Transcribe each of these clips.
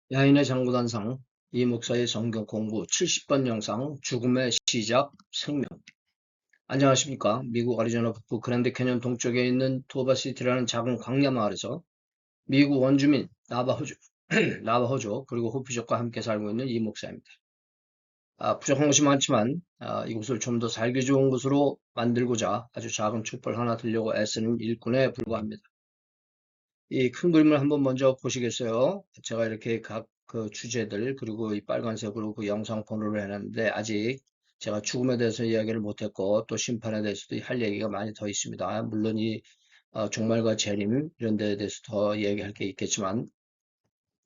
야인의 장구단상 이 목사의 성경 공부 70번 영상 죽음의 시작 생명. 안녕하십니까. 미국 애리조나 북부 그랜드 캐년 동쪽에 있는 토바시티라는 작은 광야 마을에서 미국 원주민 나바호족 나바호족 그리고 호피족과 함께 살고 있는 이 목사입니다. 부족한 것이 많지만 이곳을 좀 더 살기 좋은 곳으로 만들고자 아주 작은 촛불 하나 들려고 애쓰는 일꾼에 불과합니다. 이 큰 그림을 한번 먼저 보시겠어요? 제가 이렇게 각 그 주제들 그리고 이 빨간색으로 그 영상 번호를 해놨는데 아직 제가 죽음에 대해서 이야기를 못했고 또 심판에 대해서도 할 얘기가 많이 더 있습니다. 물론 이 종말과 재림 이런 데에 대해서 더 얘기할 게 있겠지만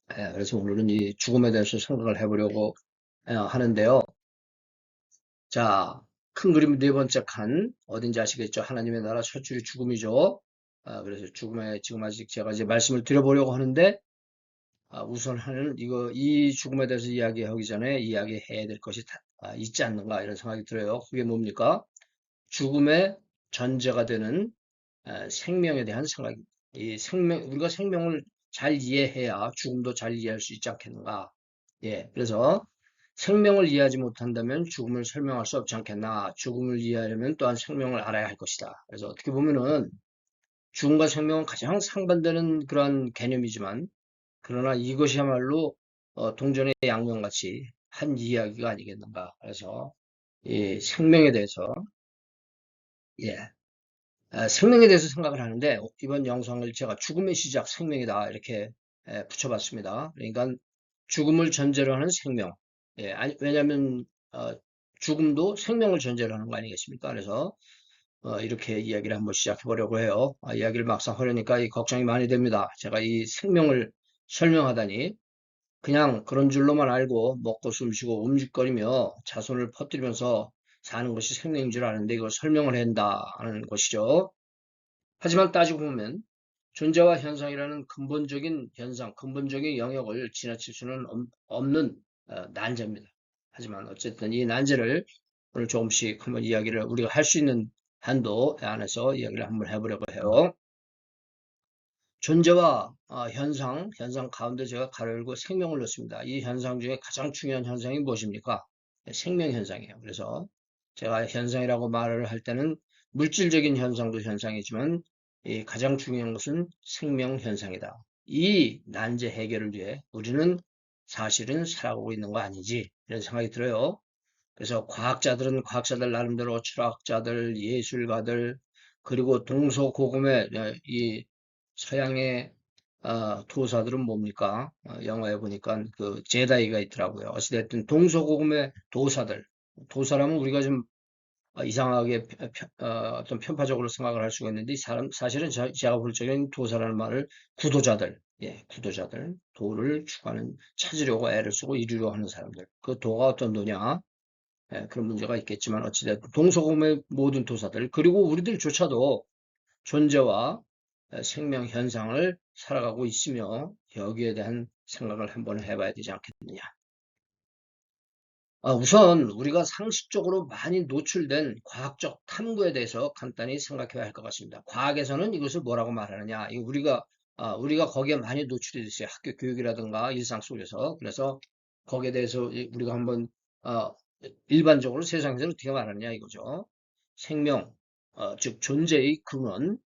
그래서 오늘은 이 죽음에 대해서 생각을 해보려고 하는데요. 자, 큰 그림 네 번째 칸 어딘지 아시겠죠? 하나님의 나라 첫 줄이 죽음이죠. 그래서 죽음에 지금 아직 제가 이제 말씀을 드려보려고 하는데 우선 이 죽음에 대해서 이야기하기 전에 이야기해야 될 것이 있지 않는가 이런 생각이 들어요. 그게 뭡니까? 죽음의 전제가 되는 생명에 대한 생각입니다. 우리가 생명을 잘 이해해야 죽음도 잘 이해할 수 있지 않겠는가? 예, 그래서 생명을 이해하지 못한다면 죽음을 설명할 수 없지 않겠나? 죽음을 이해하려면 또한 생명을 알아야 할 것이다. 그래서 어떻게 보면은 죽음과 생명은 가장 상반되는 그런 개념이지만 그러나 이것이야말로 동전의 양면같이 한 이야기가 아니겠는가. 그래서 이 생명에 대해서 예, 생명에 대해서 생각을 하는데 이번 영상을 제가 죽음의 시작 생명이다 이렇게 붙여봤습니다. 그러니까 죽음을 전제로 하는 생명. 예, 왜냐하면 죽음도 생명을 전제로 하는 거 아니겠습니까? 그래서 이렇게 이야기를 한번 시작해 보려고 해요. 이야기를 막상 하려니까 이 걱정이 많이 됩니다. 제가 이 생명을 설명하다니 그냥 그런 줄로만 알고 먹고 숨쉬고 움직거리며 자손을 퍼뜨리면서 사는 것이 생명인 줄 아는데 이걸 설명을 한다는 것이죠. 하지만 따지고 보면 존재와 현상이라는 근본적인 현상, 근본적인 영역을 지나칠 수는 없는 난제입니다. 하지만 어쨌든 이 난제를 오늘 조금씩 한번 이야기를 우리가 할 수 있는 한도 안에서 이야기를 한번 해보려고 해요. 존재와 현상 가운데 제가 가로 열고 생명을 넣습니다. 이 현상 중에 가장 중요한 현상이 무엇입니까? 생명 현상이에요. 그래서 제가 현상이라고 말을 할 때는 물질적인 현상도 현상이지만 가장 중요한 것은 생명 현상이다. 이 난제 해결을 위해 우리는 사실은 살아가고 있는 거 아니지? 이런 생각이 들어요. 그래서 과학자들은 과학자들 나름대로 철학자들, 예술가들, 그리고 동서고금의 이 서양의 도사들은 뭡니까? 영화에 보니까 그 제다이가 있더라고요. 어찌됐든 동서고금의 도사라면 우리가 좀 이상하게 어떤 편파적으로 생각을 할 수가 있는데 사실은 제가 볼 적엔 도사라는 말을 구도자들, 예, 구도자들, 도를 추구하는 찾으려고 애를 쓰고 이루려고 하는 사람들. 그 도가 어떤 도냐? 예, 그런 문제가 있겠지만 어찌됐든 동서고금의 모든 도사들 그리고 우리들조차도 존재와 생명 현상을 살아가고 있으며 여기에 대한 생각을 한번 해봐야 되지 않겠느냐. 우선 우리가 상식적으로 많이 노출된 과학적 탐구에 대해서 간단히 생각해야 할 것 같습니다. 과학에서는 이것을 뭐라고 말하느냐. 우리가 거기에 많이 노출이 됐어요. 학교 교육이라든가 일상 속에서. 그래서 거기에 대해서 우리가 한번 일반적으로 세상에서 어떻게 말하느냐 이거죠. 생명, 즉 존재의 근원을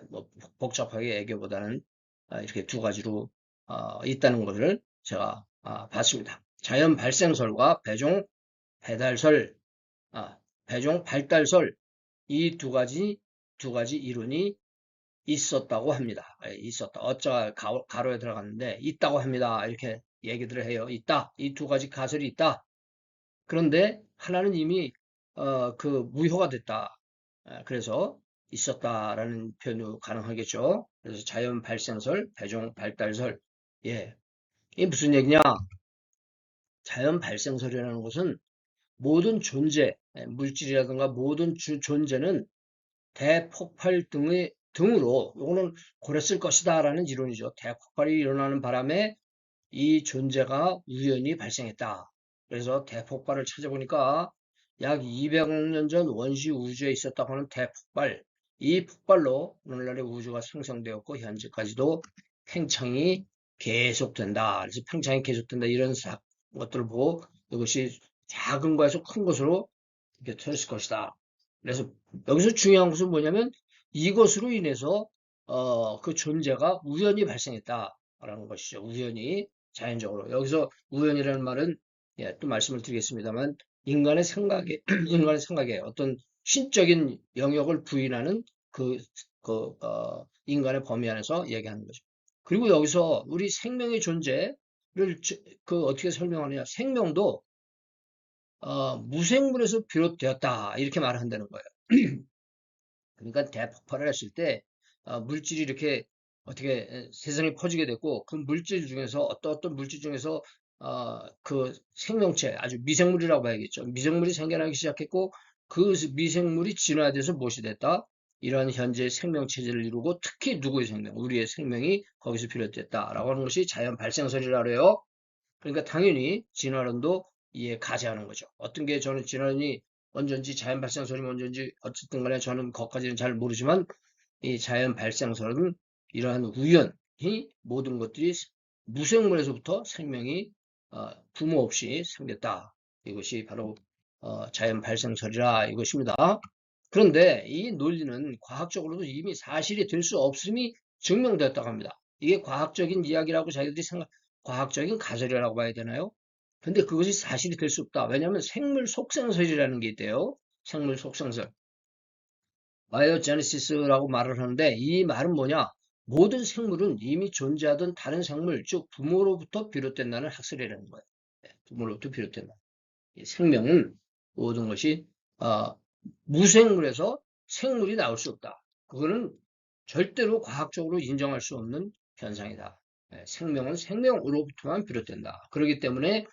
뭐 복잡하게 얘기보다는 이렇게 두 가지로 있다는 것을 제가 봤습니다. 자연 발생설과 배달 배종 발달설 이 두 가지 이론이 있었다고 합니다. 있었다. 어쩌 가로에 들어갔는데 있다고 합니다. 이렇게 얘기들을 해요. 있다. 이 두 가지 가설이 있다. 그런데 하나는 이미 그 무효가 됐다. 그래서 있었다라는 표현도 가능하겠죠. 그래서 자연 발생설, 배종 발달설. 예. 이게 무슨 얘기냐? 자연 발생설이라는 것은 모든 존재, 물질이라든가 모든 존재는 대폭발 등으로 이거는 그랬을 것이다라는 이론이죠. 대폭발이 일어나는 바람에 이 존재가 우연히 발생했다. 그래서 대폭발을 찾아보니까 약 200억 년 전 원시 우주에 있었다고 하는 대폭발, 이 폭발로 오늘날의 우주가 생성되었고 현재까지도 팽창이 계속된다. 그래서 팽창이 계속된다. 이런 것들을 보고 이것이 작은 거에서 큰 것으로 이렇게 터졌을 것이다. 그래서 여기서 중요한 것은 뭐냐면 이것으로 인해서 그 존재가 우연히 발생했다라는 것이죠. 우연히 자연적으로. 여기서 우연이라는 말은 예, 또 말씀을 드리겠습니다만 인간의 생각에 인간의 생각에 어떤 신적인 영역을 부인하는 그, 인간의 범위 안에서 얘기하는 거죠. 그리고 여기서 우리 생명의 존재를 어떻게 설명하느냐? 생명도 무생물에서 비롯되었다 이렇게 말한다는 거예요. 그러니까 대폭발을 했을 때 물질이 이렇게 어떻게 세상에 퍼지게 됐고 그 물질 중에서 어떤 물질 중에서 그 생명체 아주 미생물이라고 봐야겠죠. 미생물이 생겨나기 시작했고 그 미생물이 진화돼서 무엇이 됐다? 이러한 현재 생명체제를 이루고 특히 누구의 생명? 우리의 생명이 거기서 비롯됐다라고 하는 것이 자연 발생설이라고 해요. 그러니까 당연히 진화론도 이해 가세하는 거죠. 어떤 게 저는 진화론이 먼저인지 자연 발생설이 먼저인지 어쨌든 간에 저는 거기까지는 잘 모르지만 이 자연 발생설은 이러한 우연히 모든 것들이 무생물에서부터 생명이 부모 없이 생겼다. 이것이 바로 자연 발생설이라 이것입니다. 그런데 이 논리는 과학적으로도 이미 사실이 될 수 없음이 증명되었다고 합니다. 이게 과학적인 이야기라고 자기들이 과학적인 가설이라고 봐야 되나요? 근데 그것이 사실이 될 수 없다. 왜냐하면 생물 속성설이라는 게 있대요. 생물 속성설. 바이오제네시스라고 말을 하는데 이 말은 뭐냐? 모든 생물은 이미 존재하던 다른 생물, 즉 부모로부터 비롯된다는 학설이라는 거예요. 네, 부모로부터 비롯된다. 생명은 모든 것이 어, 무생물에서 생물이 나올 수 없다. 그거는 절대로 과학적으로 인정할 수 없는 현상이다. 네, 생명은 생명으로부터만 비롯된다. 그렇기 때문에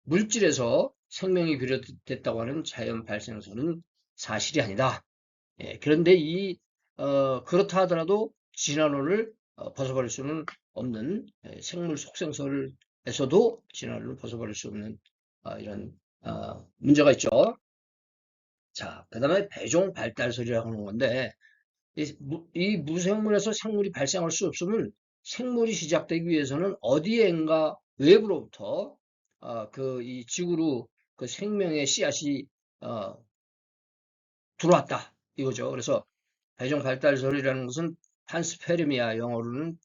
물질에서 생명이 비롯됐다고 하는 자연 발생설은 사실이 아니다. 예, 그런데 그렇다 하더라도 진화론을 벗어버릴 수는 없는 생물 속생설에서도 진화론을 벗어버릴 수 없는 이런 문제가 있죠. 자, 그 다음에 배종 발달설이라고 하는 건데 이 무생물에서 생물이 발생할 수 없으면 생물이 시작되기 위해서는 어디엔가 외부로부터 이 지구로 그 생명의 씨앗이 들어왔다 이거죠. 그래서 배종 발달설이라는 것은 판스페르미아 영어로는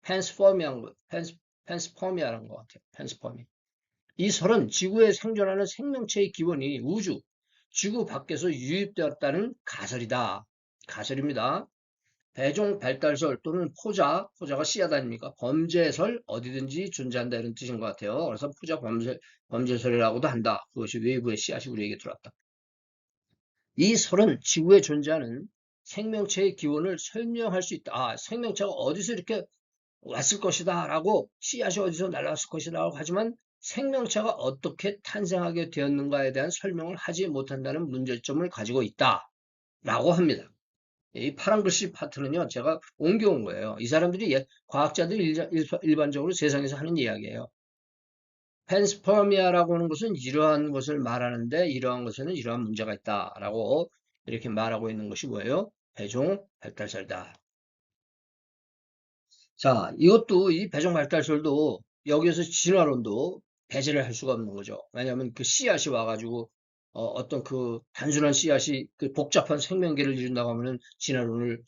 팬스포미아라는 것 같아요. 팬스포미. 이 설은 지구에 생존하는 생명체의 기원이 우주, 지구 밖에서 유입되었다는 가설이다. 가설입니다. 배종 발달설 또는 포자가 씨앗 아닙니까? 범죄설, 어디든지 존재한다 이런 뜻인 것 같아요. 그래서 범죄설이라고도 한다. 그것이 외부의 씨앗이 우리에게 들어왔다. 이 설은 지구에 존재하는 생명체의 기원을 설명할 수 있다. 생명체가 어디서 이렇게 왔을 것이다 라고 씨앗이 어디서 날아왔을 것이다 라고 하지만 생명체가 어떻게 탄생하게 되었는가에 대한 설명을 하지 못한다는 문제점을 가지고 있다 라고 합니다. 이 파란 글씨 파트는요 제가 옮겨온 거예요. 이 사람들이 과학자들이 일반적으로 세상에서 하는 이야기예요. 팬스퍼미아라고 하는 것은 이러한 것을 말하는데 이러한 것에는 이러한 문제가 있다라고 이렇게 말하고 있는 것이 뭐예요? 배종 발달설이다. 자, 이것도 이 배종 발달설도 여기에서 진화론도 배제를 할 수가 없는 거죠. 왜냐하면 그 씨앗이 와가지고 어떤 그 단순한 씨앗이 그 복잡한 생명계를 이룬다고 하면은 진화론을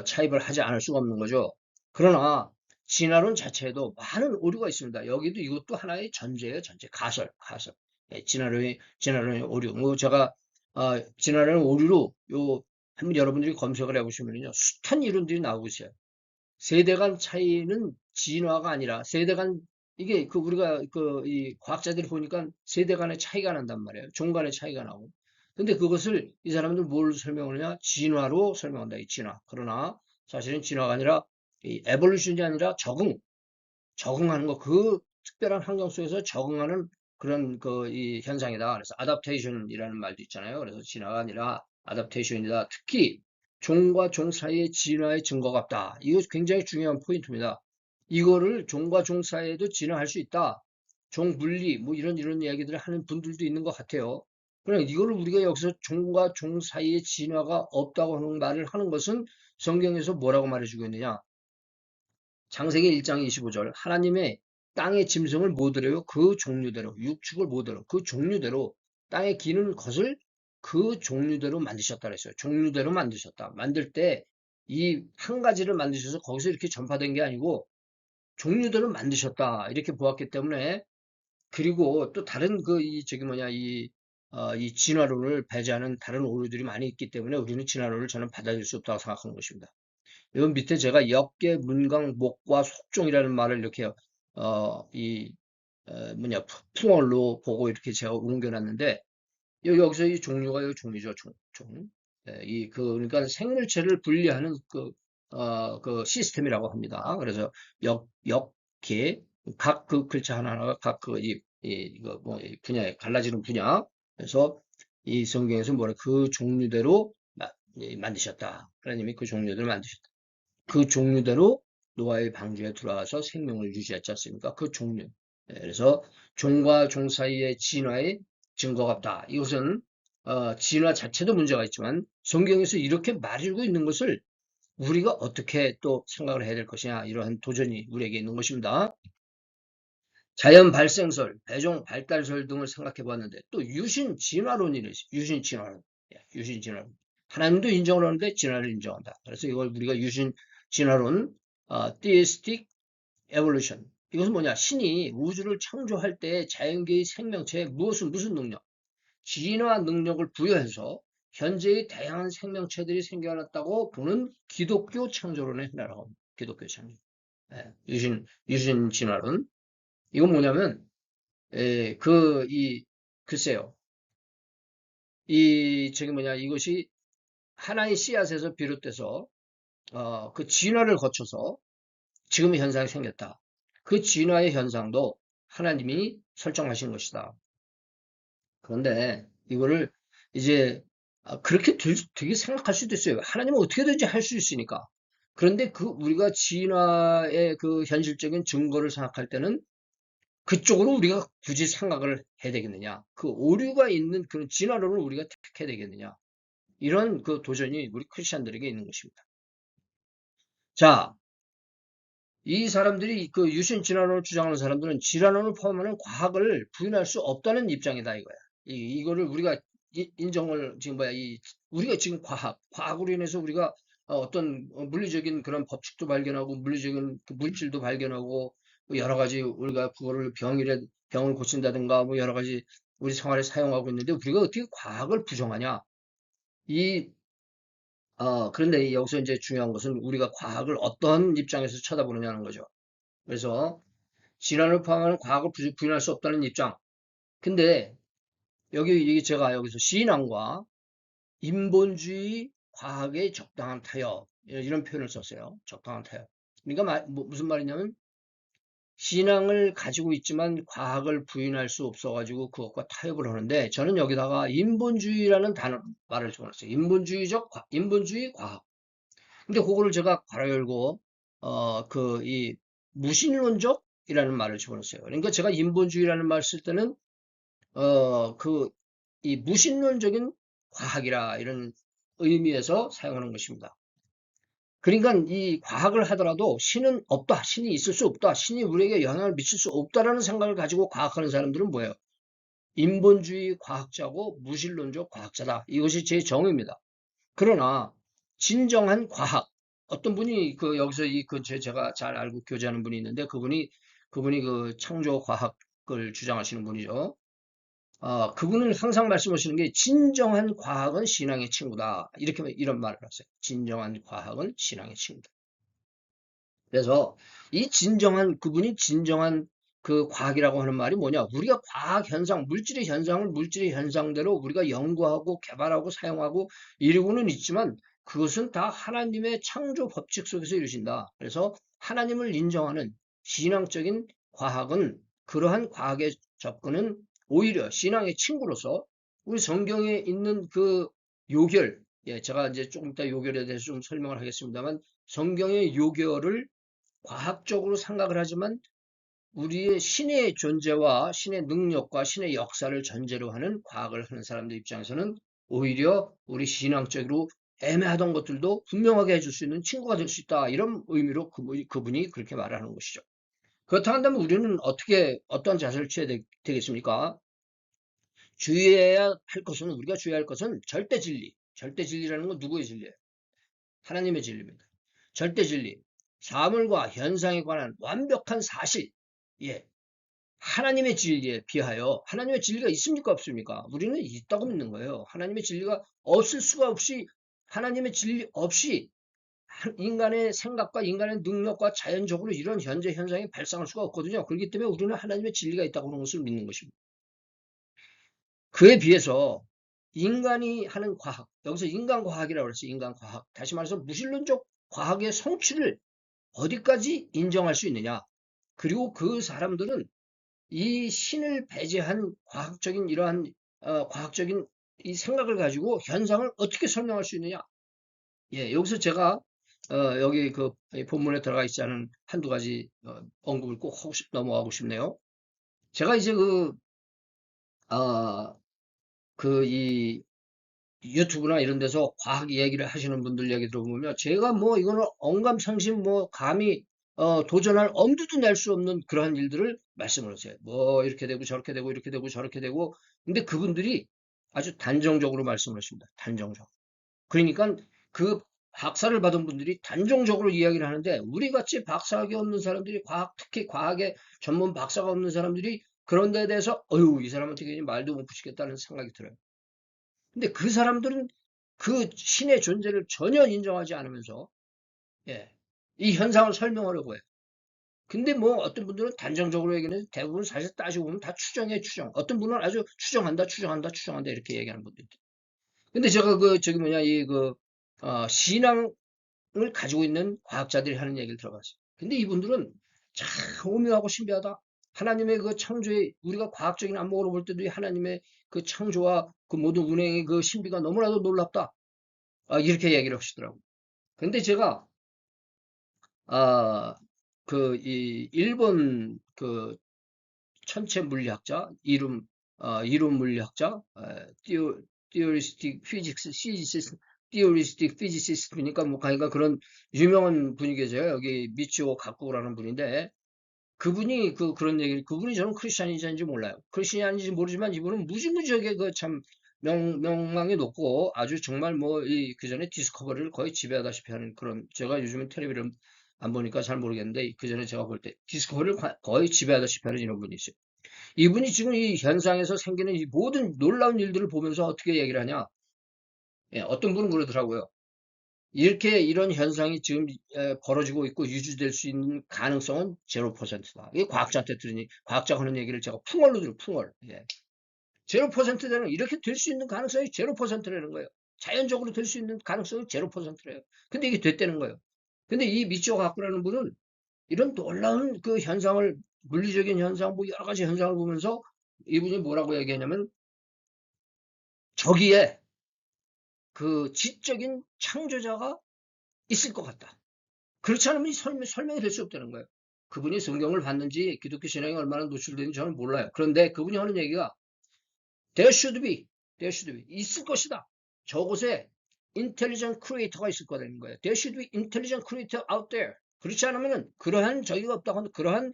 차입을 하지 않을 수가 없는 거죠. 그러나 진화론 자체에도 많은 오류가 있습니다. 여기도 이것도 하나의 전제예요, 전제. 가설. 예, 진화론의 오류. 뭐 제가 진화론의 오류로 한번 여러분들이 검색을 해보시면요, 숱한 이론들이 나오고 있어요. 세대 간 차이는 진화가 아니라 세대 간 이게 그 우리가 그 이 과학자들이 보니까 세대 간의 차이가 난단 말이에요. 종 간의 차이가 나고. 근데 그것을 이 사람들 뭘 설명하느냐? 진화로 설명한다. 이 진화. 그러나 사실은 진화가 아니라 이 에볼루션이 아니라 적응하는 거, 그 특별한 환경 속에서 적응하는 그런 이 현상이다. 그래서 아답테이션이라는 말도 있잖아요. 그래서 진화가 아니라 아답테이션이다. 특히 종과 종 사이의 진화의 증거가 없다. 이거 굉장히 중요한 포인트입니다. 이거를 종과 종 사이에도 진화할 수 있다. 종 분리, 뭐 이런 이야기들을 하는 분들도 있는 것 같아요. 그러나 이거를 우리가 여기서 종과 종 사이의 진화가 없다고 하는 말을 하는 것은 성경에서 뭐라고 말해주고 있느냐? 창세기 1장 25절 하나님의 땅의 짐승을 모델로 그 종류대로 육축을 모델로 그 종류대로 땅에 기는 것을 그 종류대로 만드셨다 그랬어요. 종류대로 만드셨다. 만들 때 이 한 가지를 만드셔서 거기서 이렇게 전파된 게 아니고 종류대로 만드셨다. 이렇게 보았기 때문에 그리고 또 다른 저기 뭐냐 이 진화론을 배제하는 다른 오류들이 많이 있기 때문에 우리는 진화론을 저는 받아들일 수 없다고 생각하는 것입니다. 여기 밑에 제가 역계, 문강, 목과 속종이라는 말을 이렇게 뭐냐 풍월로 보고 이렇게 제가 옮겨놨는데 여기서 이 종류가 이 종류죠. 종. 예, 그러니까 생물체를 분리하는 그 시스템이라고 합니다. 그래서 역계 각 그 글자 하나하나가 각 이거 뭐 분야에 갈라지는 분야. 그래서 이 성경에서 뭐래 그 종류대로 만드셨다. 하나님이 그 종류대로 만드셨다. 그 종류대로 노아의 방주에 들어와서 생명을 유지했지 않습니까? 그 종류. 그래서 종과 종 사이의 진화의 증거가 없다. 이것은 진화 자체도 문제가 있지만 성경에서 이렇게 말하고 있는 것을 우리가 어떻게 또 생각을 해야 될 것이냐 이러한 도전이 우리에게 있는 것입니다. 자연 발생설, 배종 발달설 등을 생각해 보았는데 또 유신 진화론이 있어요. 유신 진화론. 유신 진화론. 하나님도 인정을 하는데 진화를 인정한다. 그래서 이걸 우리가 유신 진화론, theistic evolution. 이것은 뭐냐? 신이 우주를 창조할 때 자연계의 생명체에 무슨 능력, 진화 능력을 부여해서 현재의 다양한 생명체들이 생겨났다고 보는 기독교 창조론의 하나라고 합니다. 기독교 창조. 유신 진화론. 이건 뭐냐면 글쎄요. 저기 뭐냐, 이것이 하나의 씨앗에서 비롯돼서, 그 진화를 거쳐서 지금의 현상이 생겼다. 그 진화의 현상도 하나님이 설정하신 것이다. 그런데 이거를 이제, 그렇게 되게 생각할 수도 있어요. 하나님은 어떻게든지 할 수 있으니까. 그런데 우리가 진화의 그 현실적인 증거를 생각할 때는 그쪽으로 우리가 굳이 생각을 해야 되겠느냐? 그 오류가 있는 그런 진화론을 우리가 택해야 되겠느냐? 이런 그 도전이 우리 크리스천들에게 있는 것입니다. 자, 이 사람들이 그 유신 진화론을 주장하는 사람들은 진화론을 포함하는 과학을 부인할 수 없다는 입장이다 이거야. 이거를 우리가 인정을 지금 우리가 지금 과학으로 인해서 우리가 어떤 물리적인 그런 법칙도 발견하고 물리적인 그 물질도 발견하고 뭐 여러 가지 우리가 그거를 병을 고친다든가 뭐 여러 가지 우리 생활에 사용하고 있는데 우리가 어떻게 과학을 부정하냐? 이 그런데 여기서 이제 중요한 것은 우리가 과학을 어떤 입장에서 쳐다보느냐는 거죠. 그래서 진화를 포함하는 과학을 부인할 수 없다는 입장. 근데 여기 제가 여기서 신앙과 인본주의 과학의 적당한 타협 이런 표현을 썼어요. 적당한 타협. 그러니까 무슨 말이냐면 신앙을 가지고 있지만 과학을 부인할 수 없어가지고 그것과 타협을 하는데 저는 여기다가 인본주의라는 말을 집어넣었어요. 인본주의 과학. 근데 그거를 제가 괄호 열고 이 무신론적이라는 말을 집어넣었어요. 그러니까 제가 인본주의라는 말을 쓸 때는 이 무신론적인 과학이라 이런 의미에서 사용하는 것입니다. 그러니까 이 과학을 하더라도 신은 없다, 신이 있을 수 없다, 신이 우리에게 영향을 미칠 수 없다라는 생각을 가지고 과학하는 사람들은 뭐예요? 인본주의 과학자고 무신론적 과학자다. 이것이 제 정의입니다. 그러나 진정한 과학, 어떤 분이 여기서 제가 잘 알고 교제하는 분이 있는데 그분이 그 창조 과학을 주장하시는 분이죠. 그분은 항상 말씀하시는 게 진정한 과학은 신앙의 친구다. 이런 말을 하세요. 진정한 과학은 신앙의 친구다. 그래서 그분이 진정한 그 과학이라고 하는 말이 뭐냐? 우리가 과학 현상, 물질의 현상을 물질의 현상대로 우리가 연구하고 개발하고 사용하고 이루고는 있지만 그것은 다 하나님의 창조 법칙 속에서 이루어진다. 그래서 하나님을 인정하는 신앙적인 과학은 그러한 과학의 접근은 오히려 신앙의 친구로서 우리 성경에 있는 그 요결, 제가 이제 조금 이따 요결에 대해서 좀 설명을 하겠습니다만 성경의 요결을 과학적으로 생각을 하지만 우리의 신의 존재와 신의 능력과 신의 역사를 전제로 하는 과학을 하는 사람들 입장에서는 오히려 우리 신앙적으로 애매하던 것들도 분명하게 해줄 수 있는 친구가 될 수 있다. 이런 의미로 그분이 그렇게 말하는 것이죠. 그렇다 한다면 우리는 어떤 자세를 취해야 되겠습니까? 주의해야 할 것은, 우리가 주의할 것은 절대 진리. 절대 진리라는 건 누구의 진리예요? 하나님의 진리입니다. 절대 진리. 사물과 현상에 관한 완벽한 사실. 예. 하나님의 진리에 비하여 하나님의 진리가 있습니까? 없습니까? 우리는 있다고 믿는 거예요. 하나님의 진리가 없을 수가 없이 하나님의 진리 없이 인간의 생각과 인간의 능력과 자연적으로 이런 현재 현상이 발생할 수가 없거든요. 그렇기 때문에 우리는 하나님의 진리가 있다고 하는 것을 믿는 것입니다. 그에 비해서 인간이 하는 과학, 여기서 인간과학이라고 그랬어요. 인간과학. 다시 말해서 무신론적 과학의 성취를 어디까지 인정할 수 있느냐. 그리고 그 사람들은 이 신을 배제한 과학적인 이러한 과학적인 이 생각을 가지고 현상을 어떻게 설명할 수 있느냐. 예, 여기서 제가 여기 그 본문에 들어가 있지 않은 한두 가지 언급을 꼭 넘어가고 싶네요. 제가 이제 이 유튜브나 이런 데서 과학 얘기를 하시는 분들 얘기 들어보면 제가 뭐 이거는 언감상심 뭐 감히 도전할 엄두도 낼 수 없는 그러한 일들을 말씀을 하세요. 뭐 이렇게 되고 저렇게 되고 이렇게 되고 저렇게 되고 근데 그분들이 아주 단정적으로 말씀을 하십니다. 단정적으로. 그러니까 그 박사를 받은 분들이 단정적으로 이야기를 하는데 우리 같이 박사학위 없는 사람들이 특히 과학에 전문 박사가 없는 사람들이 그런 데에 대해서 어휴 이 사람한테 괜히 말도 못 붙이겠다는 생각이 들어요. 근데 그 사람들은 그 신의 존재를 전혀 인정하지 않으면서 예, 이 현상을 설명하려고 해요. 근데 뭐 어떤 분들은 단정적으로 얘기하는데 대부분 사실 따지고 보면 다 추정이에요, 추정. 어떤 분은 아주 추정한다, 추정한다, 추정한다 이렇게 얘기하는 분들 있죠. 근데 제가 저기 뭐냐 신앙을 가지고 있는 과학자들이 하는 얘기를 들어봤어요. 근데 이분들은 참 오묘하고 신비하다. 하나님의 그 창조의 우리가 과학적인 안목으로 볼 때도 이 하나님의 그 창조와 그 모든 운행의 그 신비가 너무나도 놀랍다. 이렇게 얘기를 하시더라고요. 근데 제가 이 일본 그 천체 물리학자 이론 물리학자 티오리스틱 피지시스 티오리스틱 피지시스트니까 뭐 그러니까 그런 유명한 분이 계세요. 여기 미치오 가쿠라는 분인데 그분이 그런 얘기를 그분이 저는 크리스천인지 몰라요. 크리스천인지 모르지만 이분은 무지무지하게 그 참 명망이 높고 아주 정말 뭐 이 그전에 디스커버리를 거의 지배하다시피 하는 그런 제가 요즘은 텔레비를 안 보니까 잘 모르겠는데 그전에 제가 볼 때 디스커버리를 거의 지배하다시피 하는 이런 분이 있어요. 이분이 지금 이 현상에서 생기는 이 모든 놀라운 일들을 보면서 어떻게 얘기를 하냐? 예, 어떤 분은 그러더라고요. 이런 현상이 지금 벌어지고 있고 유지될 수 있는 가능성은 0%다. 이게 과학자한테 들으니 과학자가 하는 얘기를 제가 풍월로 들어요. 풍월. 예. 0%되는 이렇게 될 수 있는 가능성이 0%라는 거예요. 자연적으로 될 수 있는 가능성이 0%래요. 근데 이게 됐다는 거예요. 근데 이 미치오 가쿠라는 분은 이런 놀라운 그 현상을 물리적인 현상 뭐 여러 가지 현상을 보면서 이분이 뭐라고 얘기하냐면 저기에 그 지적인 창조자가 있을 것 같다. 그렇지 않으면 설명이 될 수 없다는 거예요. 그분이 성경을 봤는지 기독교 신앙이 얼마나 노출되는지 저는 몰라요. 그런데 그분이 하는 얘기가 there should be, there should be 있을 것이다. 저곳에 intelligent creator가 있을 거라는 거예요. There should be intelligent creator out there. 그렇지 않으면은 그러한 저기가 없다고 한다. 그러한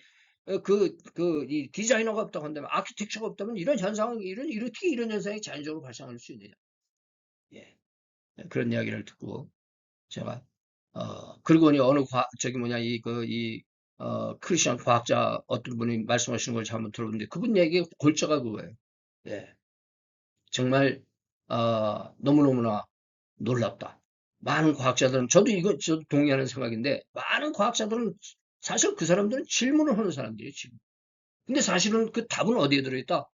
이 디자이너가 없다고 한다면 아키텍처가 없다면 이런 현상은 이렇게 이런 현상이 자연적으로 발생할 수 있느냐. 예. 그런 이야기를 듣고 제가 그리고 어느 저기 뭐냐 크리스천 과학자 어떤 분이 말씀하시는 걸 한번 들어보는데 그분 얘기 골자가 그거예요. 예, 정말 너무너무나 놀랍다. 많은 과학자들은 저도 동의하는 생각인데 많은 과학자들은 사실 그 사람들은 질문을 하는 사람들이에요. 지금. 근데 사실은 그 답은 어디에 들어있다?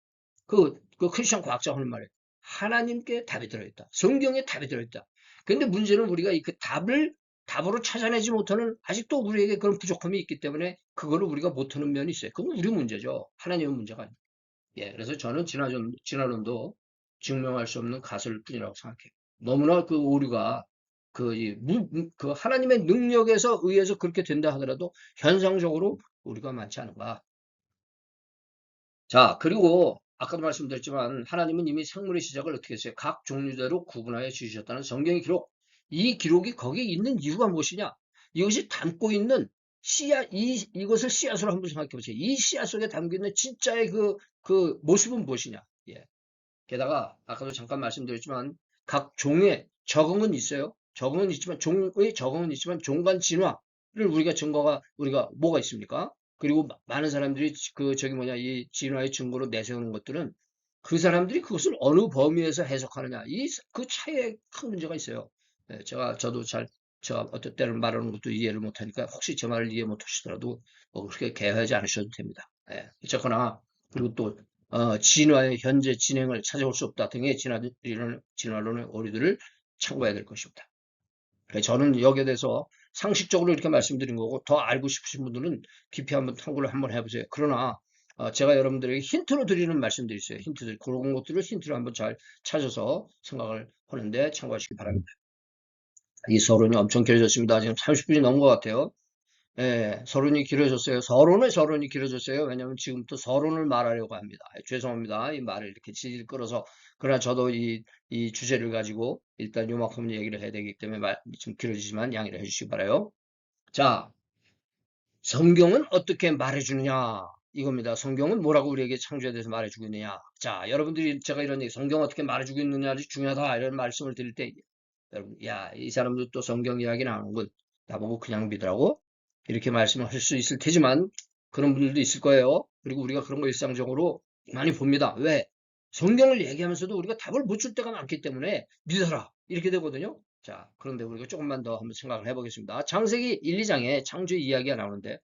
그 크리스천 과학자 하는 말에 하나님께 답이 들어있다. 성경에 답이 들어있다. 근데 문제는 우리가 그 답으로 찾아내지 못하는 아직도 우리에게 그런 부족함이 있기 때문에 그거를 우리가 못하는 면이 있어요. 그건 우리 문제죠. 하나님의 문제가 아니에요. 예, 그래서 저는 진화론도 증명할 수 없는 가설일 뿐이라고 생각해요. 너무나 그 오류가 그 하나님의 능력에서 의해서 그렇게 된다 하더라도 현상적으로 오류가 많지 않은가. 자, 그리고 아까도 말씀드렸지만 하나님은 이미 생물의 시작을 어떻게 했어요? 각 종류대로 구분하여 주셨다는 성경의 기록. 이 기록이 거기에 있는 이유가 무엇이냐? 이것이 담고 있는 씨앗, 이것을 씨앗으로 한번 생각해 보세요. 이 씨앗 속에 담겨 있는 진짜의 그 모습은 무엇이냐? 예. 게다가 아까도 잠깐 말씀드렸지만 각 종의 적응은 있어요. 적응은 있지만 종의 적응은 있지만 종간 진화를 우리가 증거가 우리가 뭐가 있습니까? 그리고 많은 사람들이 그 저기 뭐냐 이 진화의 증거로 내세우는 것들은 그 사람들이 그것을 어느 범위에서 해석하느냐 이 그 차이에 큰 문제가 있어요. 예, 저도 잘 제가 어떤 때는 말하는 것도 이해를 못하니까 혹시 제 말을 이해 못하시더라도 뭐 그렇게 개의하지 않으셔도 됩니다. 예, 어쨌거나 그리고 또 진화의 현재 진행을 찾아올 수 없다 등의 진화론의 오류들을 참고해야 될 것입니다. 저는 여기에 대해서 상식적으로 이렇게 말씀드린 거고 더 알고 싶으신 분들은 깊이 한번 탐구를 한번 해보세요. 그러나 제가 여러분들에게 힌트로 드리는 말씀들이 있어요. 힌트들 그런 것들을 힌트로 한번 잘 찾아서 생각을 하는데 참고하시기 바랍니다. 이 서론이 엄청 길어졌습니다. 지금 30분이 넘은 것 같아요. 예, 서론이 길어졌어요. 서론이 길어졌어요. 왜냐하면 지금부터 서론을 말하려고 합니다. 죄송합니다. 이 말을 이렇게 질질 끌어서. 그러나 저도 이 주제를 가지고 일단 요만큼 얘기를 해야 되기 때문에 좀 길어지지만 양해를 해주시기 바라요. 자, 성경은 어떻게 말해주느냐? 이겁니다. 성경은 뭐라고 우리에게 창조에 대해서 말해주고 있느냐? 자, 여러분들이 제가 이런 얘기, 성경 어떻게 말해주고 있느냐를 중요하다 이런 말씀을 드릴 때 여러분, 야, 이 사람도 또 성경 이야기는 하는군. 나보고 그냥 믿으라고? 이렇게 말씀을 할 수 있을 테지만 그런 분들도 있을 거예요. 그리고 우리가 그런 거 일상적으로 많이 봅니다. 왜? 성경을 얘기하면서도 우리가 답을 못 줄 때가 많기 때문에 믿어라. 이렇게 되거든요. 자, 그런데 우리가 조금만 더 한번 생각을 해보겠습니다. 창세기 1, 2장에 창조 이야기가 나오는데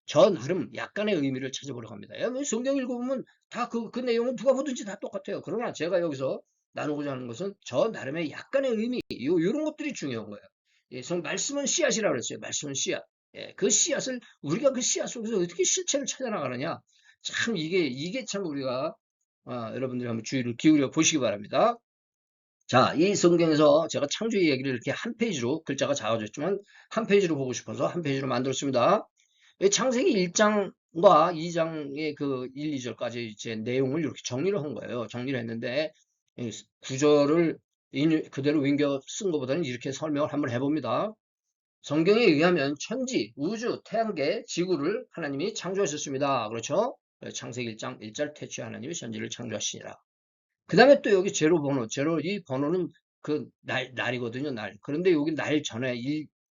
저 나름 약간의 의미를 찾아보려고 합니다. 야, 뭐 성경 읽어보면 다 그 내용은 누가 보든지 다 똑같아요. 그러나 제가 여기서 나누고자 하는 것은 저 나름의 약간의 의미, 요런 것들이 중요한 거예요. 예, 말씀은 씨앗이라고 그랬어요. 말씀은 씨앗. 예, 그 씨앗을, 우리가 그 씨앗 속에서 어떻게 실체를 찾아나가느냐. 참, 이게 참 우리가, 여러분들이 한번 주의를 기울여 보시기 바랍니다. 자, 이 성경에서 제가 창조의 얘기를 이렇게 한 페이지로, 글자가 작아졌지만, 한 페이지로 보고 싶어서 한 페이지로 만들었습니다. 창세기 1장과 2장의 그 1, 2절까지 이제 내용을 이렇게 정리를 한 거예요. 정리를 했는데 구절을 그대로 옮겨 쓴 것보다는 이렇게 설명을 한번 해봅니다. 성경에 의하면 천지, 우주, 태양계, 지구를 하나님이 창조하셨습니다. 그렇죠? 창세기 1장 1절 태초에 하나님이 천지를 창조하시니라. 그 다음에 또 여기 제로 번호, 이 번호는 그 날이거든요, 날. 그런데 여기 날 전에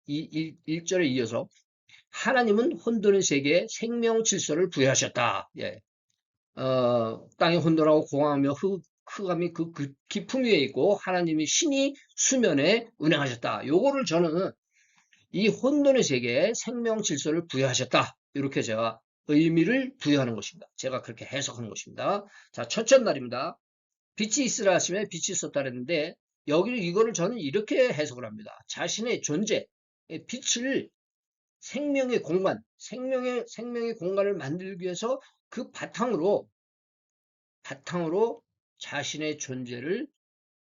1절에 이어서 하나님은 혼돈의 세계에 생명 질서를 부여하셨다. 예. 땅이 혼돈하고 공허하며 흑암이 그 깊음 위에 있고 하나님이 신이 수면에 운행하셨다. 요거를 저는 이 혼돈의 세계에 생명 질서를 부여하셨다. 이렇게 제가 의미를 부여하는 것입니다. 제가 그렇게 해석하는 것입니다. 자, 첫째 날입니다. 빛이 있으라 하시면 빛이 있었다 그랬는데 여기 이거를 저는 이렇게 해석을 합니다. 자신의 존재, 빛을 생명의 공간을 만들기 위해서 그 바탕으로 자신의 존재를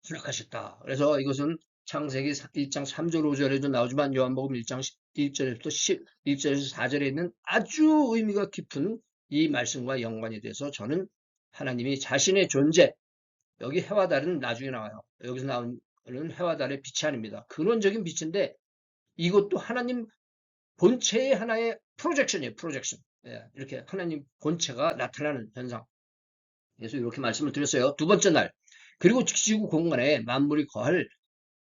허락하셨다. 그래서 이것은 창세기 1장 3절 5절에도 나오지만 요한복음 1장 1절에서 1절에서 4절에 있는 아주 의미가 깊은 이 말씀과 연관이 돼서 저는 하나님이 자신의 존재, 여기 해와 달은 나중에 나와요. 여기서 나오는 해와 달의 빛이 아닙니다. 근원적인 빛인데 이것도 하나님 본체의 하나의 프로젝션이에요. 프로젝션. 예, 이렇게 하나님 본체가 나타나는 현상. 그래서 이렇게 말씀을 드렸어요. 두 번째 날. 그리고 지구 공간에 만물이 거할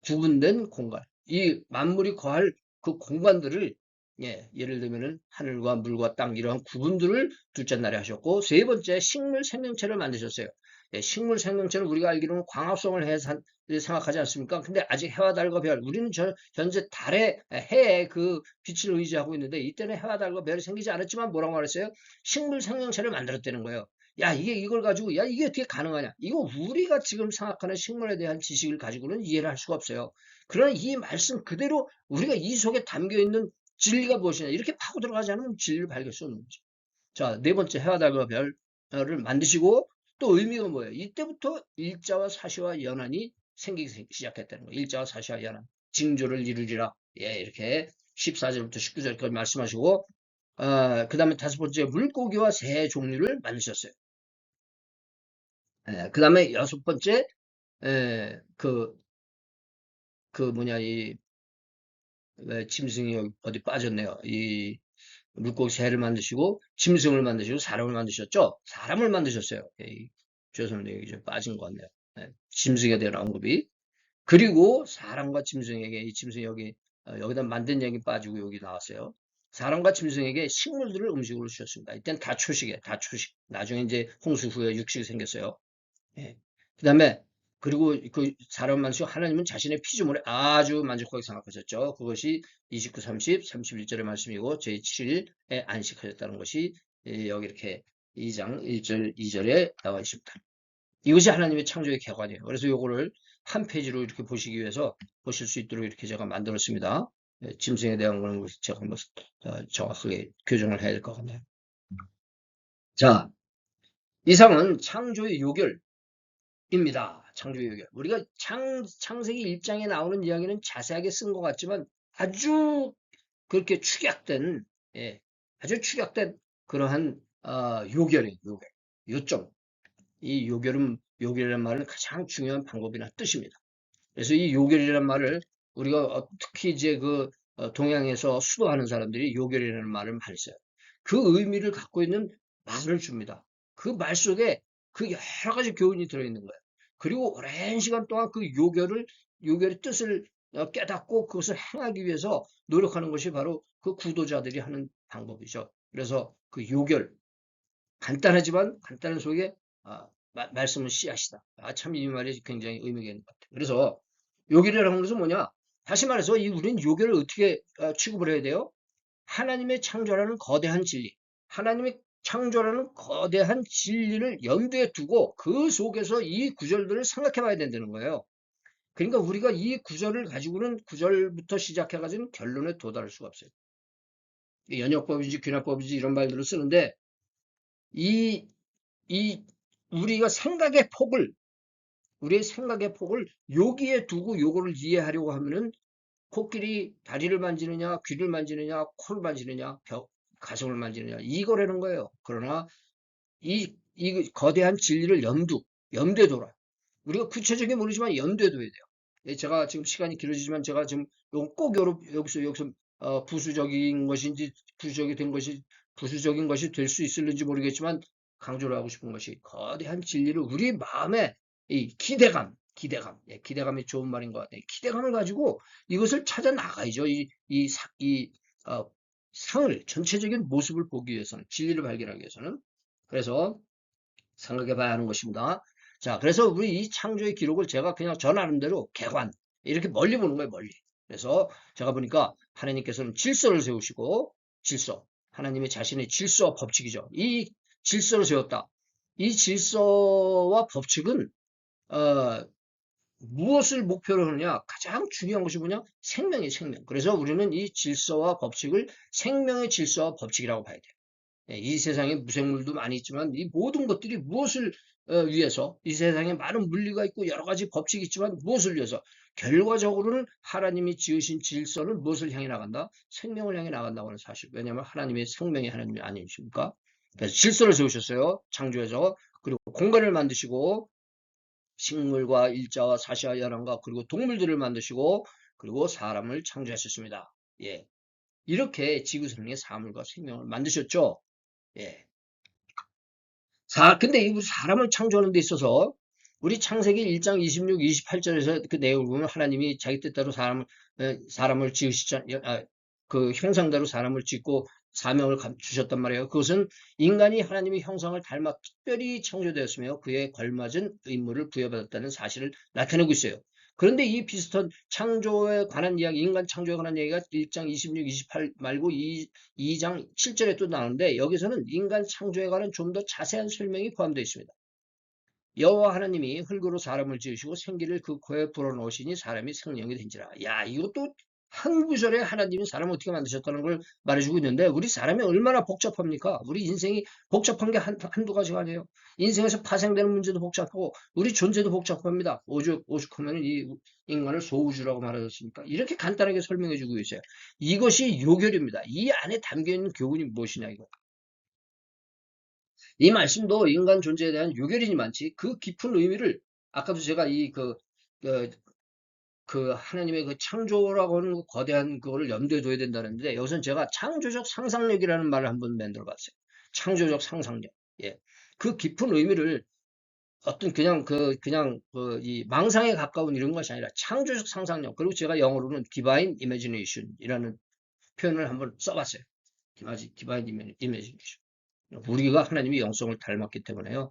구분된 공간. 이 만물이 거할 그 공간들을 예를 들면은 하늘과 물과 땅 이러한 구분들을 둘째 날에 하셨고 세 번째 식물 생명체를 만드셨어요. 예, 식물 생명체는 우리가 알기로는 광합성을 해서 생각하지 않습니까? 근데 아직 해와 달과 별, 우리는 현재 해에 그 빛을 의지하고 있는데 이때는 해와 달과 별이 생기지 않았지만 뭐라고 말했어요? 식물 생명체를 만들었다는 거예요. 야, 이걸 가지고, 야, 이게 어떻게 가능하냐? 이거 우리가 지금 생각하는 식물에 대한 지식을 가지고는 이해를 할 수가 없어요. 그러나 이 말씀 그대로 우리가 이 속에 담겨 있는 진리가 무엇이냐? 이렇게 파고 들어가지 않으면 진리를 발견할 수 없는 거죠. 자, 네 번째 해와 달과 별을 만드시고 또 의미가 뭐예요? 이때부터 일자와 사시와 연한이 생기기 시작했다는 거예요. 일자와 사시와 연한. 징조를 이루리라. 예, 이렇게 14절부터 19절까지 말씀하시고, 그 다음에 다섯 번째 물고기와 새 종류를 만드셨어요. 그 다음에 여섯 번째, 그 그 뭐냐, 왜 짐승이 어디 빠졌네요. 이 물고기 새를 만드시고, 짐승을 만드시고, 사람을 만드셨죠? 사람을 만드셨어요. 죄송합니다. 여기 좀 빠진 것 같네요. 네, 짐승에 대한 언급이. 그리고 사람과 짐승에게, 이 짐승이 여기다 만든 얘기 빠지고 여기 나왔어요. 사람과 짐승에게 식물들을 음식으로 주셨습니다. 이때는 다 초식이에요. 다 초식. 나중에 이제 홍수 후에 육식이 생겼어요. 예. 그다음에 그리고 그 사람 만드시고 하나님은 자신의 피조물에 아주 만족하게 생각하셨죠. 그것이 29, 30, 31절의 말씀이고 제7일에 안식하셨다는 것이 여기 이렇게 2장 1절, 2절에 나와 있습니다. 이것이 하나님의 창조의 개관이에요. 그래서 요거를 한 페이지로 이렇게 보시기 위해서 보실 수 있도록 이렇게 제가 만들었습니다. 짐승에 대한 거는 제가 한번 정확하게 교정을 해야 될 것 같네요. 자, 이상은 창조의 요결, 입니다. 창조의 요결. 우리가 창세기 1장에 나오는 이야기는 자세하게 쓴 것 같지만 아주 그렇게 축약된, 예, 아주 축약된 그러한 요결이에요. 요결. 요점. 이 요결이라는 말은 가장 중요한 방법이나 뜻입니다. 그래서 이 요결이라는 말을 우리가 특히 이제 동양에서 수도하는 사람들이 요결이라는 말을 많이 써요. 그 의미를 갖고 있는 말을 줍니다. 그 말 속에 그 여러 가지 교훈이 들어있는 거예요. 그리고 오랜 시간 동안 그 요결의 뜻을 깨닫고 그것을 행하기 위해서 노력하는 것이 바로 그 구도자들이 하는 방법이죠. 그래서 그 요결, 간단하지만 간단한 속에 말씀은 씨앗이다. 참 이 말이 굉장히 의미가 있는 것 같아요. 그래서 요결이라는 것은 뭐냐? 다시 말해서 우리는 요결을 어떻게 취급을 해야 돼요? 하나님의 창조라는 거대한 진리, 하나님의 창조라는 거대한 진리를 염두에 두고 그 속에서 이 구절들을 생각해 봐야 된다는 거예요. 그러니까 우리가 이 구절을 가지고는 구절부터 시작해가지고 결론에 도달할 수가 없어요. 연역법이지 귀납법이지 이런 말들을 쓰는데 이, 이 우리가 우리의 생각의 폭을 여기에 두고 요거를 이해하려고 하면은 코끼리 다리를 만지느냐, 귀를 만지느냐, 코를 만지느냐, 가슴을 만지느냐, 이거라는 거예요. 그러나 이 거대한 진리를 염두에 둬라. 우리가 구체적인 모르지만 염두에 둬야 돼요. 제가 지금 시간이 길어지지만 제가 지금 꼭 여기서 부수적인 것인지 부수적인 것이 될 수 있을는지 모르겠지만 강조를 하고 싶은 것이 거대한 진리를 우리 마음에 이 기대감이 좋은 말인 것 같아요. 기대감을 가지고 이것을 찾아 나가야죠. 어, 전체적인 모습을 보기 위해서는, 진리를 발견하기 위해서는. 그래서 생각해 봐야 하는 것입니다. 자, 그래서 우리 이 창조의 기록을 제가 그냥 저 나름대로 개관, 이렇게 멀리 보는 거예요, 멀리. 그래서 제가 보니까 하나님께서는 질서를 세우시고, 하나님의 자신의 질서와 법칙이죠. 이 질서를 세웠다. 이 질서와 법칙은, 어, 무엇을 목표로 하느냐? 가장 중요한 것이 뭐냐? 생명의 생명. 그래서 우리는 이 질서와 법칙을 생명의 질서와 법칙이라고 봐야 돼요. 이 세상에 무생물도 많이 있지만 이 모든 것들이 무엇을 위해서 이 세상에 많은 물리가 있고 여러 가지 법칙이 있지만 무엇을 위해서 결과적으로는 하나님이 지으신 질서는 무엇을 향해 나간다? 생명을 향해 나간다고 하는 사실. 왜냐하면 하나님의 생명이 하나님이 아니십니까? 그래서 질서를 세우셨어요. 창조에서. 그리고 공간을 만드시고 식물과 일자와 사시와 야랑과 그리고 동물들을 만드시고 그리고 사람을 창조하셨습니다. 예. 이렇게 지구상의 사물과 생명을 만드셨죠. 예. 근데 이 사람을 창조하는 데 있어서 우리 창세기 1장 26, 28절에서 그 내용을 보면 하나님이 자기 뜻대로 사람을 그 형상대로 사람을 짓고 사명을 주셨단 말이에요. 그것은 인간이 하나님의 형상을 닮아 특별히 창조되었으며 그에 걸맞은 의무를 부여받았다는 사실을 나타내고 있어요. 그런데 이 비슷한 창조에 관한 이야기, 인간 창조에 관한 이야기가 1장 26, 28 말고 2장 7절에 또 나오는데 여기서는 인간 창조에 관한 좀 더 자세한 설명이 포함되어 있습니다. 여호와 하나님이 흙으로 사람을 지으시고 생기를 그 코에 불어넣으시니 사람이 생명이 된지라. 야, 이것도 한 구절에 하나님이 사람을 어떻게 만드셨다는 걸 말해주고 있는데 우리 사람이 얼마나 복잡합니까? 우리 인생이 복잡한 게 한두 가지가 아니에요. 인생에서 파생되는 문제도 복잡하고 우리 존재도 복잡합니다. 오죽하면 이 인간을 소우주라고 말하셨으니까 이렇게 간단하게 설명해주고 있어요. 이것이 요결입니다. 이 안에 담겨있는 교훈이 무엇이냐 이거. 이 말씀도 인간 존재에 대한 요결이니 많지 그 깊은 의미를 아까도 제가 그 그 하나님의 그 창조라고 하는 그 거대한 그거를 염두에 둬야 된다는데 여기서 제가 창조적 상상력이라는 말을 한번 만들어 봤어요. 창조적 상상력. 예. 그 깊은 의미를 어떤 이 망상에 가까운 이런 것이 아니라 창조적 상상력. 그리고 제가 영어로는 divine imagination이라는 표현을 한번 써봤어요. divine imagination. 우리가 하나님의 영성을 닮았기 때문에요.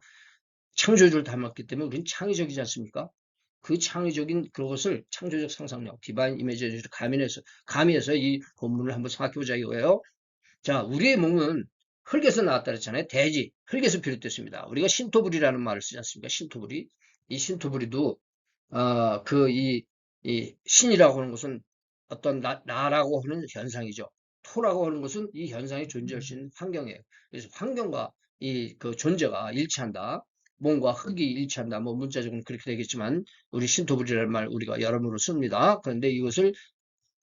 창조주를 닮았기 때문에 우리는 창의적이지 않습니까? 그 창의적인 그것을 창조적 상상력, 디바인 이미지를 가미해서 이 본문을 한번 생각해 보자 이거예요. 자, 우리의 몸은 흙에서 나왔다 그랬잖아요. 대지, 흙에서 비롯됐습니다. 우리가 신토부리라는 말을 쓰지 않습니까? 신토부리. 이 신토부리도 이 신이라고 하는 것은 어떤 나라고 하는 현상이죠. 토라고 하는 것은 이 현상이 존재할 수 있는 환경이에요. 그래서 환경과 이 그 존재가 일치한다. 몸과 흙이 일치한다. 뭐 문자적으로는 그렇게 되겠지만 우리 신토부리라는 말 우리가 여러모로 씁니다. 그런데 이것을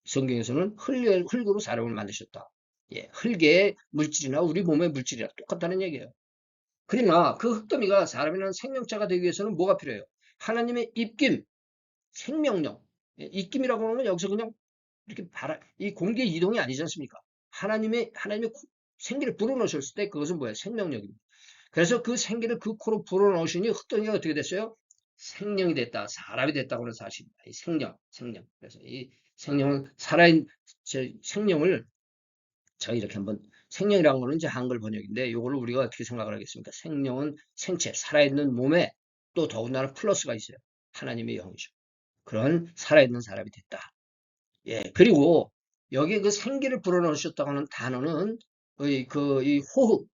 성경에서는 흙으로 사람을 만드셨다. 예, 흙의 물질이나 우리 몸의 물질이랑 똑같다는 얘기예요. 그러나 그 흙더미가 사람이라는 생명체가 되기 위해서는 뭐가 필요해요? 하나님의 입김, 생명력. 예, 입김이라고 하는 건 여기서 그냥 이렇게 이 공기 이동이 아니지 않습니까? 하나님의 생기를 불어넣으셨을 때 그것은 뭐예요? 생명력입니다. 그래서 그 생기를 그 코로 불어넣으시니 흙덩이가 어떻게 됐어요? 생명이 됐다. 사람이 됐다고 하는 사실입니다. 이 생명. 그래서 이 생명은 생명을 제가 이렇게 한번 생명이라는 거는 이제 한글 번역인데 이거를 우리가 어떻게 생각을 하겠습니까? 생명은 생체, 살아있는 몸에 또 더군다나 플러스가 있어요. 하나님의 영이죠. 그런 살아있는 사람이 됐다. 예, 그리고 여기 그 생기를 불어넣으셨다고 하는 단어는 이 호흡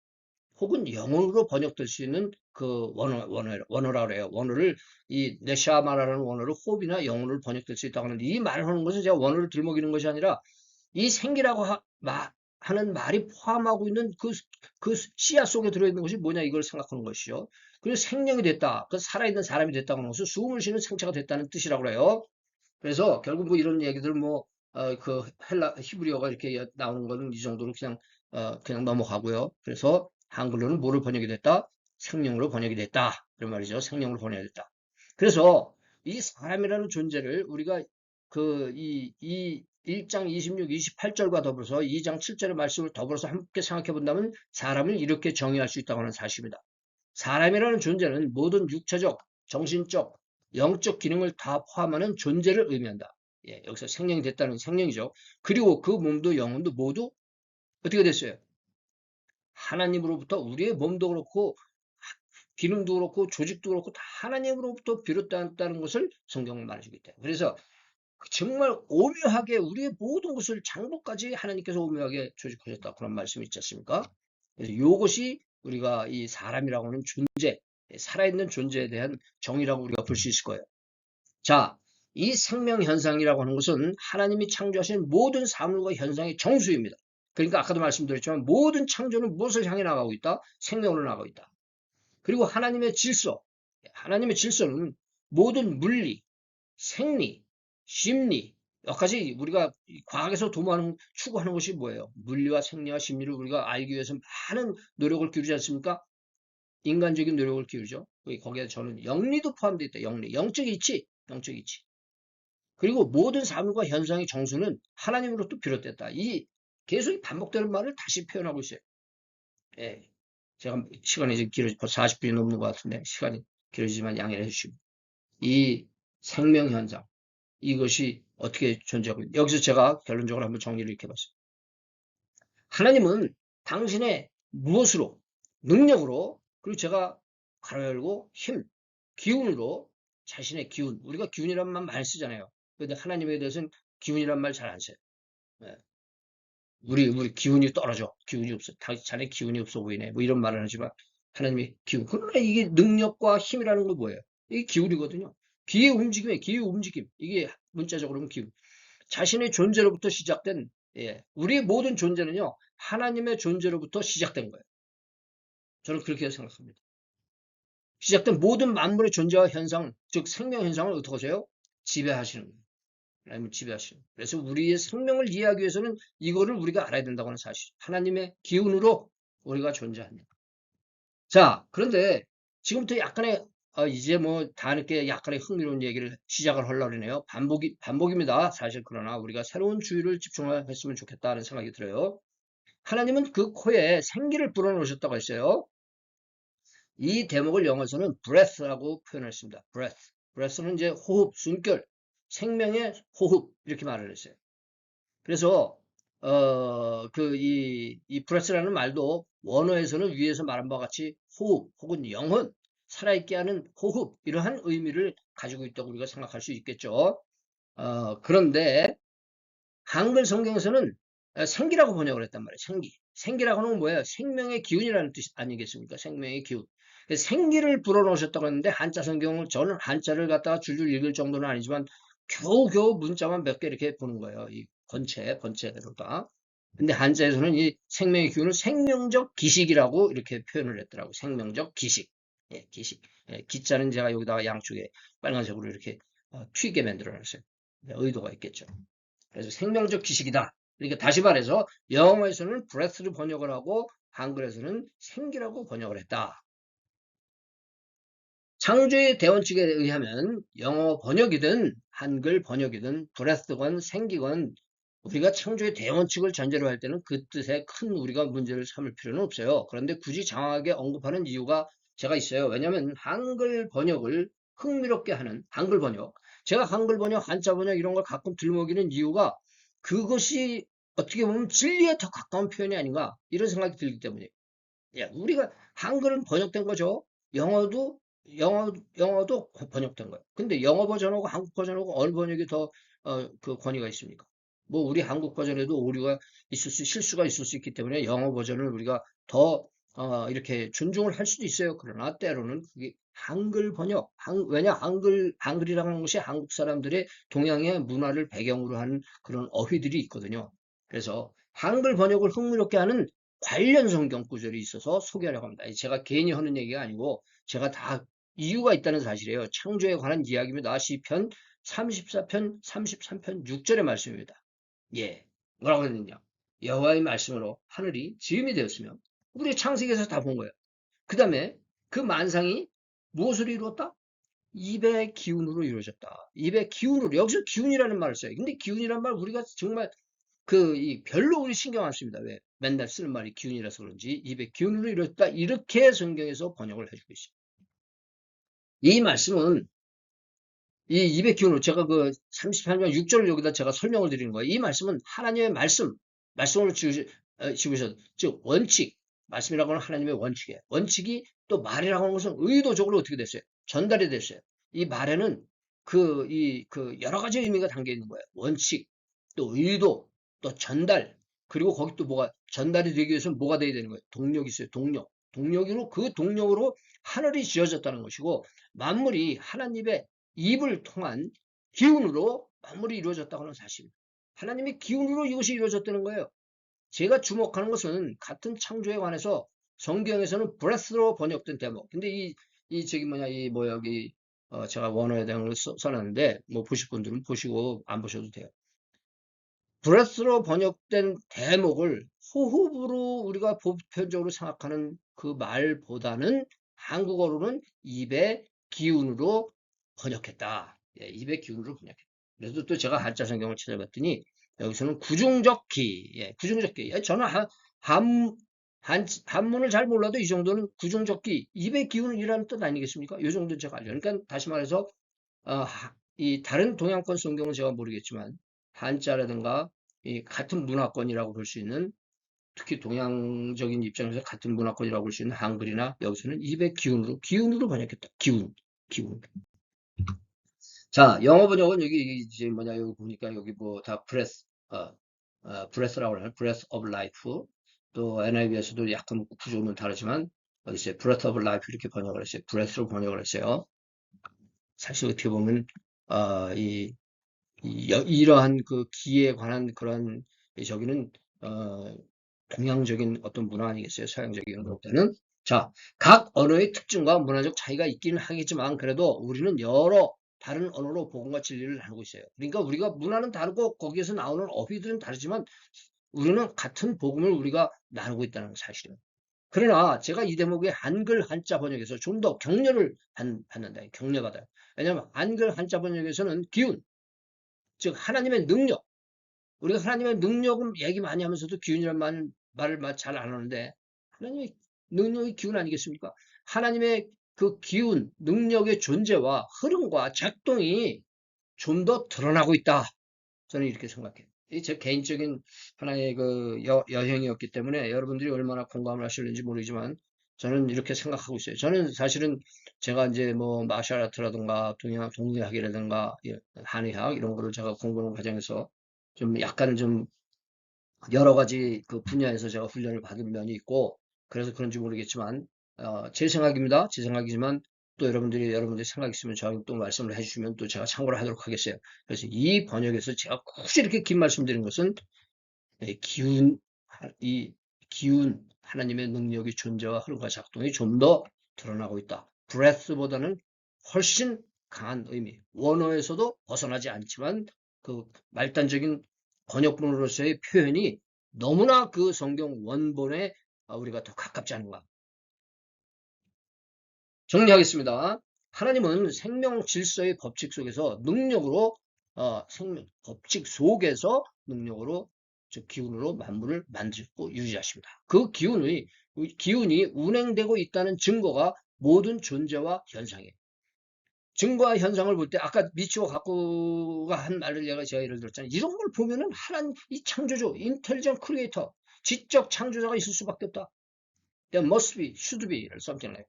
혹은 영어로 번역될 수 있는 그 원어라 그래요. 원어를 이 네샤마라는 원어를 호흡이나 영어로 번역될 수 있다고 하는데 이 말을 하는 것은 제가 원어를 들먹이는 것이 아니라 이 생기라고 하는 말이 포함하고 있는 그 씨앗 속에 들어있는 것이 뭐냐 이걸 생각하는 것이죠. 그리고 생명이 됐다. 그 살아있는 사람이 됐다고 하는 것은 숨을 쉬는 생체가 됐다는 뜻이라고 그래요. 그래서 결국 뭐 이런 얘기들 그 히브리어가 이렇게 나오는 거는 이 정도로 그냥 넘어가고요. 그래서 한글로는 뭐를 번역이 됐다? 생명으로 번역이 됐다. 그런 말이죠. 생명으로 번역이 됐다. 그래서 이 사람이라는 존재를 우리가 이 1장 26, 28절과 더불어서 2장 7절의 말씀을 더불어서 함께 생각해 본다면 사람을 이렇게 정의할 수 있다고 하는 사실입니다. 사람이라는 존재는 모든 육체적, 정신적, 영적 기능을 다 포함하는 존재를 의미한다. 예, 여기서 생명이 됐다는 생명이죠. 그리고 그 몸도 영혼도 모두 어떻게 됐어요? 하나님으로부터 우리의 몸도 그렇고 기능도 그렇고 조직도 그렇고 다 하나님으로부터 비롯되었다는 것을 성경은 말해주기 때문에 그래서 정말 오묘하게 우리의 모든 것을 장부까지 하나님께서 오묘하게 조직하셨다 그런 말씀이 있지 않습니까? 그래서 이것이 우리가 이 사람이라고 하는 존재, 살아있는 존재에 대한 정의라고 우리가 볼 수 있을 거예요. 자, 이 생명 현상이라고 하는 것은 하나님이 창조하신 모든 사물과 현상의 정수입니다. 그러니까 아까도 말씀드렸지만 모든 창조는 무엇을 향해 나가고 있다? 생명으로 나가고 있다. 그리고 하나님의 질서는 모든 물리, 생리, 심리, 여기까지 우리가 과학에서 추구하는 것이 뭐예요? 물리와 생리와 심리를 우리가 알기 위해서 많은 노력을 기울이지 않습니까? 인간적인 노력을 기울이죠. 거기에 저는 영리도 포함되어 있다. 영적 이치. 그리고 모든 사물과 현상의 정수는 하나님으로부터 비롯됐다. 이 계속 반복되는 말을 다시 표현하고 있어요. 예. 제가 시간이 지금 벌써 40분이 넘는 것 같은데 시간이 길어지지만 양해를 해주시고 이 생명 현상 이것이 어떻게 존재하고 있는지 여기서 제가 결론적으로 한번 정리를 이렇게 해봤습니다. 하나님은 당신의 무엇으로 능력으로 그리고 제가 가로 열고 기운으로 자신의 기운 우리가 기운이란 말 많이 쓰잖아요. 그런데 하나님에 대해서는 기운이란 말 잘 안 써요. 예. 우리 기운이 떨어져. 기운이 없어. 자네 기운이 없어 보이네. 뭐 이런 말을 하지만 하나님의 기운. 그러나 이게 능력과 힘이라는 건 뭐예요? 이게 기운이거든요. 기의 움직임. 이게 문자적으로는 기운. 자신의 존재로부터 시작된 우리의 모든 존재는요. 하나님의 존재로부터 시작된 거예요. 저는 그렇게 생각합니다. 시작된 모든 만물의 존재와 현상, 즉 생명 현상을 어떻게 하세요? 지배하시는 거예요. 하나님을 지배하시는. 그래서 우리의 생명을 이해하기 위해서는 이거를 우리가 알아야 된다고 하는 사실. 하나님의 기운으로 우리가 존재합니다. 자, 그런데 지금부터 약간의 이제 뭐 다 이렇게 약간의 흥미로운 얘기를 시작을 하려고 그러네요. 반복입니다. 사실 그러나 우리가 새로운 주의를 집중했으면 좋겠다는 생각이 들어요. 하나님은 그 코에 생기를 불어넣으셨다고 했어요. 이 대목을 영어에서는 breath라고 표현했습니다. breath. breath는 이제 호흡, 숨결, 생명의 호흡 이렇게 말을 했어요. 그래서 이 breath라는 말도 원어에서는 위에서 말한 바와 같이 호흡 혹은 영혼, 살아있게 하는 호흡 이러한 의미를 가지고 있다고 우리가 생각할 수 있겠죠. 그런데 한글 성경에서는 생기라고 번역을 했단 말이에요. 생기. 생기라고 하는 건 뭐예요? 생명의 기운이라는 뜻 아니겠습니까? 생명의 기운. 생기를 불어넣으셨다고 했는데 한자 성경을 저는 한자를 갖다가 줄줄 읽을 정도는 아니지만 겨우겨우 문자만 몇 개 이렇게 보는 거예요. 이 번체대로다. 근데 한자에서는 이 생명의 기운을 생명적 기식이라고 이렇게 표현을 했더라고요. 생명적 기식. 예, 기식. 예, 기자는 제가 여기다가 양쪽에 빨간색으로 이렇게 튀게 만들어 놨어요. 의도가 있겠죠. 그래서 생명적 기식이다. 그러니까 다시 말해서 영어에서는 breath를 번역을 하고 한글에서는 생기라고 번역을 했다. 창조의 대원칙에 의하면 영어 번역이든 한글 번역이든 breath건 생기건 우리가 창조의 대원칙을 전제로 할 때는 그 뜻에 큰 우리가 문제를 삼을 필요는 없어요. 그런데 굳이 장하게 언급하는 이유가 제가 있어요. 왜냐하면 한글 번역을 흥미롭게 하는 한글 번역, 제가 한글 번역, 한자 번역 이런 걸 가끔 들먹이는 이유가 그것이 어떻게 보면 진리에 더 가까운 표현이 아닌가 이런 생각이 들기 때문에 예, 우리가 한글은 번역된 거죠. 영어도 영어도 번역된 거예요. 근데 영어 버전하고 한국 버전하고 어느 번역이 더 그 권위가 있습니까? 뭐 우리 한국 버전에도 오류가 실수가 있을 수 있기 때문에 영어 버전을 우리가 더 이렇게 존중을 할 수도 있어요. 그러나 때로는 그게 한글 번역, 왜냐 한글이라는 것이 한국 사람들의 동양의 문화를 배경으로 하는 그런 어휘들이 있거든요. 그래서 한글 번역을 흥미롭게 하는 관련 성경 구절이 있어서 소개하려고 합니다. 제가 괜히 하는 얘기가 아니고 제가 다 이유가 있다는 사실이에요. 창조에 관한 이야기입니다. 시편 34편, 33편 6절의 말씀입니다. 예, 뭐라고 했느냐? 여호와의 말씀으로 하늘이 지음이 되었으며 우리 창세기에서 다 본 거예요. 그 다음에 그 만상이 무엇으로 이루었다? 입의 기운으로 이루어졌다. 입의 기운으로 여기서 기운이라는 말을 써요. 근데 기운이라는 말 우리가 정말 별로 우리 신경 안 씁니다. 왜? 맨날 쓰는 말이 기운이라서 그런지 입에 기운으로 이뤘다. 이렇게 성경에서 번역을 해주고 있어요. 이 말씀은 이 입의 기운으로 제가 그 38장 6절을 여기다 제가 설명을 드리는 거예요. 이 말씀은 하나님의 말씀으로 지으셔. 즉 원칙, 말씀이라고 하는 하나님의 원칙이에요. 원칙이 또 말이라고 하는 것은 의도적으로 어떻게 됐어요? 전달이 됐어요. 이 말에는 여러 가지 의미가 담겨 있는 거예요. 원칙, 또 의도, 또 전달, 그리고 거기 또 뭐가 전달이 되기 위해서는 뭐가 돼야 되는 거예요? 동력이 있어요. 동력. 동력으로 그 동력으로 하늘이 지어졌다는 것이고 만물이 하나님의 입을 통한 기운으로 만물이 이루어졌다고 하는 사실. 하나님의 기운으로 이것이 이루어졌다는 거예요. 제가 주목하는 것은 같은 창조에 관해서 성경에서는 breath로 번역된 대목. 근데 여기 제가 원어에 대한 걸 써놨는데 뭐 보실 분들은 보시고 안 보셔도 돼요. breath로 번역된 대목을 호흡으로 우리가 보편적으로 생각하는 그 말보다는 한국어로는 입의 기운으로 번역했다. 예, 입의 기운으로 번역했다. 그래서 또 제가 한자 성경을 찾아봤더니 여기서는 구중적기, 예, 구중적기. 예, 저는 한문을 잘 몰라도 이 정도는 구중적기, 입의 기운이라는 뜻 아니겠습니까? 이 정도 제가 알죠. 그러니까 다시 말해서 이 다른 동양권 성경은 제가 모르겠지만 한자라든가 이 같은 문화권이라고 볼 수 있는 특히 동양적인 입장에서 같은 문화권이라고 볼 수 있는 한글이나 여기서는 입의 기운으로 번역했다. 기운. 자, 영어 번역은 여기 이제 여기 보니까 여기 뭐 다 breath라고 하는 breath of life. 또 NIV에서도 약간 구조는 다르지만 어디 있어요? breath of life 이렇게 번역을 했어요. breath로 번역을 했어요. 사실 어떻게 보면 이러한 그 기에 관한 그런 저기는 동양적인 어떤 문화 아니겠어요? 서양적인 것보다는. 자, 각 언어의 특징과 문화적 차이가 있기는 하겠지만 그래도 우리는 여러 다른 언어로 복음과 진리를 나누고 있어요. 그러니까 우리가 문화는 다르고 거기에서 나오는 어휘들은 다르지만 우리는 같은 복음을 우리가 나누고 있다는 사실이에요. 그러나 제가 이 대목의 한글 한자 번역에서 좀 더 격려를 받는다. 격려받아요. 왜냐하면 한글 한자 번역에서는 기운, 즉 하나님의 능력, 우리가 하나님의 능력은 얘기 많이 하면서도 기운이라는 말을 잘 안 하는데 하나님의 능력이 기운 아니겠습니까? 하나님의 그 기운, 능력의 존재와 흐름과 작동이 좀 더 드러나고 있다. 저는 이렇게 생각해요. 이 제 개인적인 하나의 그 여행이었기 때문에 여러분들이 얼마나 공감을 하실는지 모르지만 저는 이렇게 생각하고 있어요. 저는 사실은 제가 이제 뭐 마셜 아트라든가 동의학이라든가 한의학 이런 거를 제가 공부하는 과정에서 좀 약간 좀 여러 가지 그 분야에서 제가 훈련을 받은 면이 있고 그래서 그런지 모르겠지만 제 생각입니다. 제 생각이지만 또 여러분들이 생각 있으면 저한테 또 말씀을 해주시면 또 제가 참고를 하도록 하겠어요. 그래서 이 번역에서 제가 굳이 이렇게 긴 말씀 드린 것은 기운, 이 기운, 하나님의 능력의 존재와 흐름과 작동이 좀 더 드러나고 있다. breath보다는 훨씬 강한 의미. 원어에서도 벗어나지 않지만 그 말단적인 번역본으로서의 표현이 너무나 그 성경 원본에 우리가 더 가깝지 않은가. 정리하겠습니다. 하나님은 생명 질서의 법칙 속에서 능력으로 법칙 속에서 능력으로 즉 기운으로 만물을 만들고 유지하십니다. 그 기운이 운행되고 있다는 증거가 모든 존재와 현상이에요. 증거와 현상을 볼 때 아까 미치오 가쿠가 한 말을 제가 예를 들었잖아요. 이런 걸 보면은 하나님 이 창조주, 인텔리전 크리에이터, 지적 창조자가 있을 수밖에 없다. There must be, should be, something like.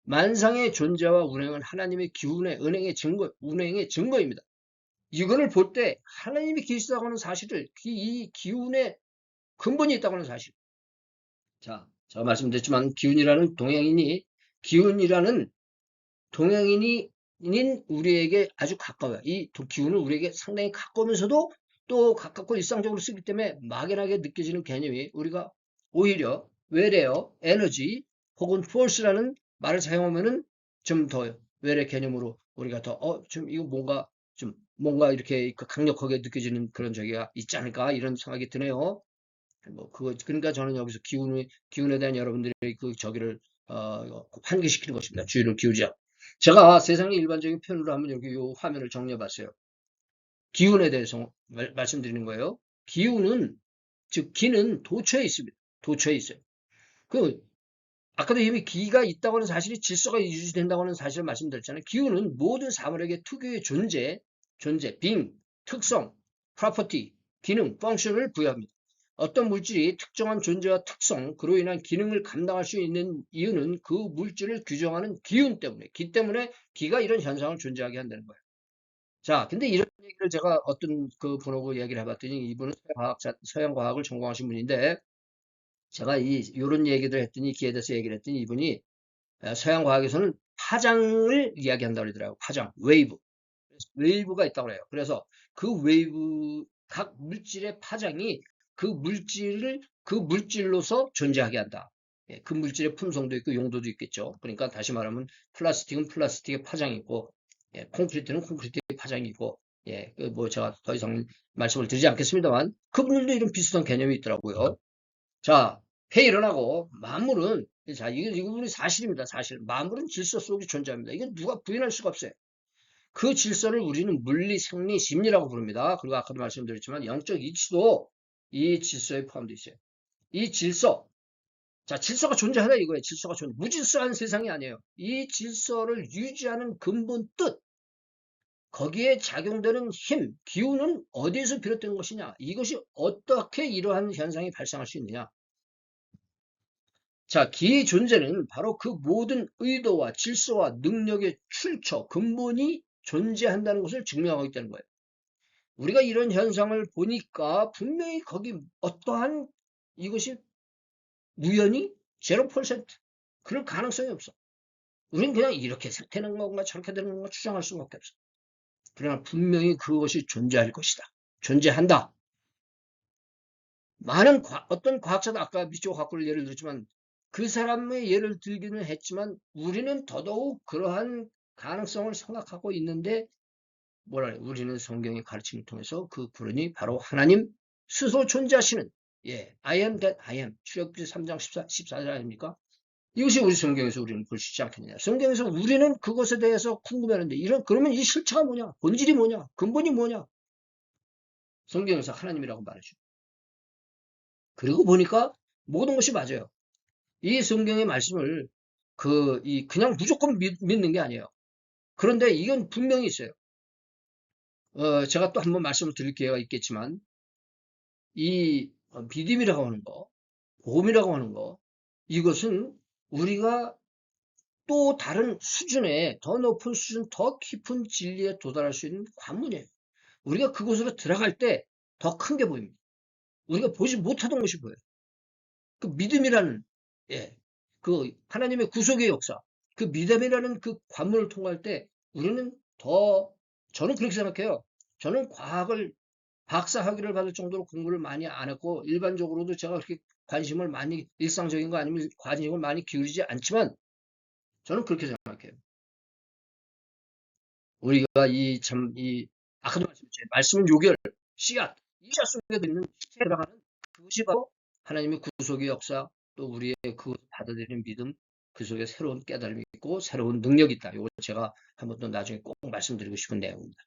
만상의 존재와 운행은 하나님의 기운의 운행의 증거입니다. 이거를 볼 때 하나님이 계시다고 하는 사실을 이 기운의 근본이 있다고 하는 사실. 자, 제가 말씀드렸지만 기운이라는 동양인인 우리에게 아주 가까워요. 이 기운은 우리에게 상당히 가까우면서도 또 가깝고 일상적으로 쓰기 때문에 막연하게 느껴지는 개념이 우리가 오히려 외래어, 에너지 혹은 force라는 말을 사용하면은 좀 더 외래 개념으로 우리가 더, 좀 이거 뭔가 이렇게 강력하게 느껴지는 그런 저기가 있지 않을까 이런 생각이 드네요. 그러니까 저는 여기서 기운에 대한 여러분들의 그 저기를, 환기시키는 것입니다. 주의를 기울이자. 제가 세상의 일반적인 표현으로 하면 여기 요 화면을 정리해 봤어요. 기운에 대해서 말씀드리는 거예요. 기운은, 즉, 기는 도처에 있습니다. 도처에 있어요. 그, 아까도 이미 기가 있다고 하는 사실이 질서가 유지된다고 하는 사실을 말씀드렸잖아요. 기운은 모든 사물에게 특유의 being, 특성, property, 기능, function을 부여합니다. 어떤 물질이 특정한 존재와 특성, 그로 인한 기능을 감당할 수 있는 이유는 그 물질을 규정하는 기운 때문에, 기 때문에 기가 이런 현상을 존재하게 한다는 거예요. 자, 근데 이런 얘기를 제가 어떤 그 분하고 얘기를 해봤더니 이분은 서양 과학을 전공하신 분인데 제가 이런 얘기를 했더니 기에 대해서 얘기를 했더니 이분이 서양 과학에서는 파장을 이야기한다고 그러더라고요. 파장, 웨이브가 있다고 그래요. 그래서 그 웨이브, 각 물질의 파장이 그 물질로서 존재하게 한다. 예, 그 물질의 품성도 있고 용도도 있겠죠. 그러니까 다시 말하면 플라스틱은 플라스틱의 파장이 있고, 예, 콘크리트는 콘크리트의 파장이 있고, 예, 뭐 제가 더 이상 말씀을 드리지 않겠습니다만, 그분들도 이런 비슷한 개념이 있더라고요. 자, 일어나고, 자, 이거 사실입니다, 사실. 만물은 질서 속에 존재합니다. 이건 누가 부인할 수가 없어요. 그 질서를 우리는 물리, 생리, 심리라고 부릅니다. 그리고 아까도 말씀드렸지만 영적 이치도 이 질서에 포함되어 있어요. 이 질서, 자, 질서가 존재하다 이거예요. 질서가 무질서한 세상이 아니에요. 이 질서를 유지하는 근본 뜻, 거기에 작용되는 힘, 기운은 어디에서 비롯된 것이냐? 이것이 어떻게 이러한 현상이 발생할 수 있느냐? 자, 기의 존재는 바로 그 모든 의도와 질서와 능력의 출처, 근본이 존재한다는 것을 증명하고 있다는 거예요. 우리가 이런 현상을 보니까 분명히 거기 어떠한 이것이 우연히 0% 그럴 가능성이 없어. 우리는 그냥 이렇게 되는 건가 저렇게 되는 건가 추정할 수밖에 없어. 그러나 분명히 그것이 존재할 것이다. 존재한다. 어떤 과학자도 아까 미치오 가쿠를 예를 들었지만 그 사람의 예를 들기는 했지만 우리는 더더욱 그러한 가능성을 생각하고 있는데 우리는 성경의 가르침을 통해서 그 근원이 바로 하나님 스스로 존재하시는 예, I am that I am. 출애굽기 3장 14절 아닙니까? 이것이 우리 성경에서 우리는 볼 수 있지 않겠느냐. 성경에서 우리는 그것에 대해서 궁금해하는데, 그러면 이 실체가 뭐냐? 본질이 뭐냐? 근본이 뭐냐? 성경에서 하나님이라고 말해줘. 그리고 보니까 모든 것이 맞아요. 이 성경의 말씀을 그냥 무조건 믿는 게 아니에요. 그런데 이건 분명히 있어요. 제가 또 한번 말씀을 드릴 기회가 있겠지만, 이 믿음이라고 하는 거, 복음이라고 하는 거, 이것은 우리가 또 다른 수준의 더 높은 수준, 더 깊은 진리에 도달할 수 있는 관문이에요. 우리가 그곳으로 들어갈 때 더 큰 게 보입니다. 우리가 보지 못하던 것이 보여요. 그 믿음이라는, 예, 그 하나님의 구속의 역사, 그 믿음이라는 그 관문을 통과할 때 우리는 저는 그렇게 생각해요. 저는 과학을 박사 학위를 받을 정도로 공부를 많이 안 했고, 일반적으로도 제가 그렇게 관심을 많이, 일상적인 거 아니면 관심을 많이 기울이지 않지만, 저는 그렇게 생각해요. 우리가 아까도 말씀드렸죠. 말씀은 요결, 씨앗, 이 씨앗 속에 있는 씨에 들어가는 그것이 바로 하나님의 구속의 역사, 또 우리의 그 받아들이는 믿음, 그 속에 새로운 깨달음이 있고, 새로운 능력이 있다. 이거 제가 한번 또 나중에 꼭 말씀드리고 싶은 내용입니다.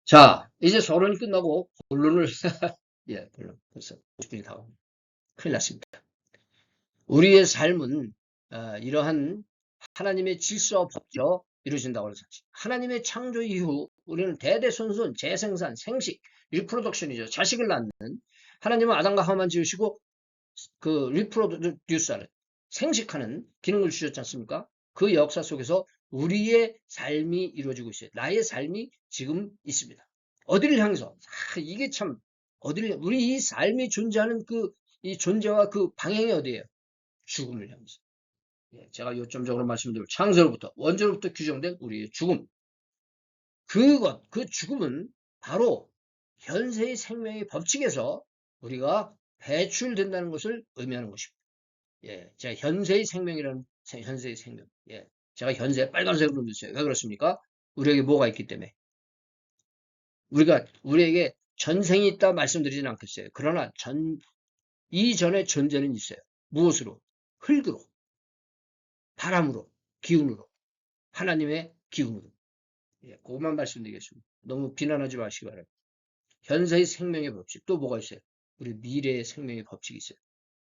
자, 이제 서론이 끝나고 본론을, 예, 본론. 벌써 50분이 다 큰일 났습니다. 우리의 삶은 이러한 하나님의 질서와 법칙으로 이루어진다고 해서 하나님의 창조 이후 우리는 대대손손 재생산, 생식, 리프로덕션이죠. 자식을 낳는 하나님은 아담과 하와만 지으시고 그 리프로듀스하는 생식하는 기능을 주셨지 않습니까? 그 역사 속에서 우리의 삶이 이루어지고 있어요. 나의 삶이 지금 있습니다. 어디를 향해서? 이게 참 우리 이 삶이 존재하는 이 존재와 그 방향이 어디예요? 죽음을 향해서. 예, 제가 요점적으로 말씀드릴 창세로부터 원죄로부터 규정된 우리의 죽음. 그 죽음은 바로 현세의 생명의 법칙에서 우리가 배출된다는 것을 의미하는 것입니다. 예, 제가 현세의 생명이라는 현세의 생명. 예, 제가 현세 빨간색으로 넣었어요. 왜 그렇습니까? 우리에게 뭐가 있기 때문에. 우리에게 전생이 있다 말씀드리진 않겠어요. 그러나 이전의 존재는 있어요. 무엇으로? 흙으로, 바람으로, 기운으로, 하나님의 기운으로. 예, 그것만 말씀드리겠습니다. 너무 비난하지 마시기 바랍니다. 현세의 생명의 법칙, 또 뭐가 있어요? 우리 미래의 생명의 법칙이 있어요.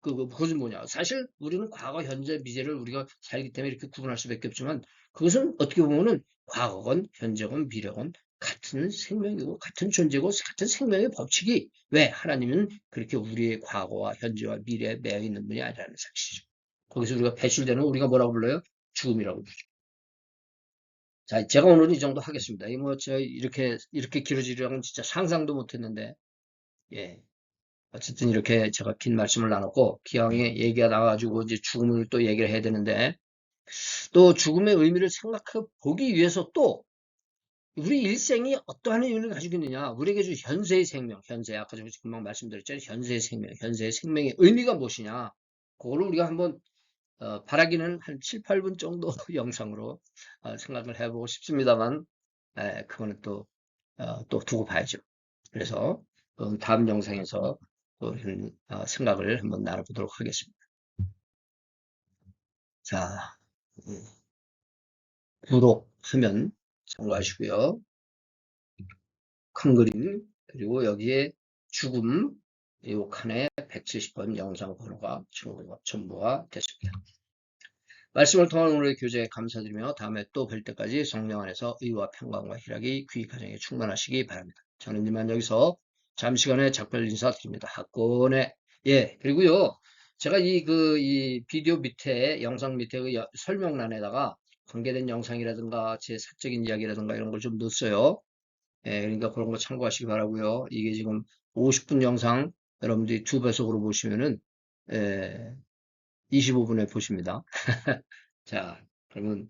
그것은 뭐냐? 사실 우리는 과거, 현재, 미래를 우리가 살기 때문에 이렇게 구분할 수밖에 없지만 그것은 어떻게 보면은 과거건, 현재건, 미래건 같은 생명이고 같은 존재고 같은 생명의 법칙이 왜 하나님은 그렇게 우리의 과거와 현재와 미래에 매여 있는 분이 아니라는 사실이죠. 거기서 우리가 배출되는 우리가 뭐라고 불러요? 죽음이라고 부르죠. 자, 제가 오늘 이 정도 하겠습니다. 제가 이렇게 길어지려는 진짜 상상도 못 했는데, 예. 어쨌든 이렇게 제가 긴 말씀을 나눴고, 기왕에 얘기가 나와가지고 이제 죽음을 또 얘기를 해야 되는데, 또 죽음의 의미를 생각해 보기 위해서 또 우리 일생이 어떠한 의미를 가지고 있느냐, 우리에게 준 현세의 생명, 아까 제가 금방 말씀드렸잖아요. 현세의 생명의 의미가 무엇이냐, 그거를 우리가 한번 바라기는 한 7, 8분 정도 영상으로 생각을 해보고 싶습니다만, 그거는 또 두고 봐야죠. 그래서 다음 영상에서 우리는 생각을 한번 나눠보도록 하겠습니다. 자, 구독하면 참고하시고요. 큰 그림, 그리고 여기에 죽음, 이 칸에 170번 영상 번호가 첨부가 됐습니다. 말씀을 통한 오늘의 교제에 감사드리며 다음에 또 뵐 때까지 성령 안에서 의와 평강과 희락이 귀 가정에 충만하시기 바랍니다. 저는 이만 여기서 잠시간의 작별 인사드립니다. 학권에 그리고요 제가 이 비디오 밑에 영상 밑에 설명란에다가 관계된 영상이라든가 제 사적인 이야기라든가 이런 걸 좀 넣었어요. 그러니까 그런 거 참고하시기 바라고요. 이게 지금 50분 영상 여러분들이 2배속으로 보시면은 25분에 보십니다. 자, 그러면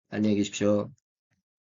안녕히 계십시오.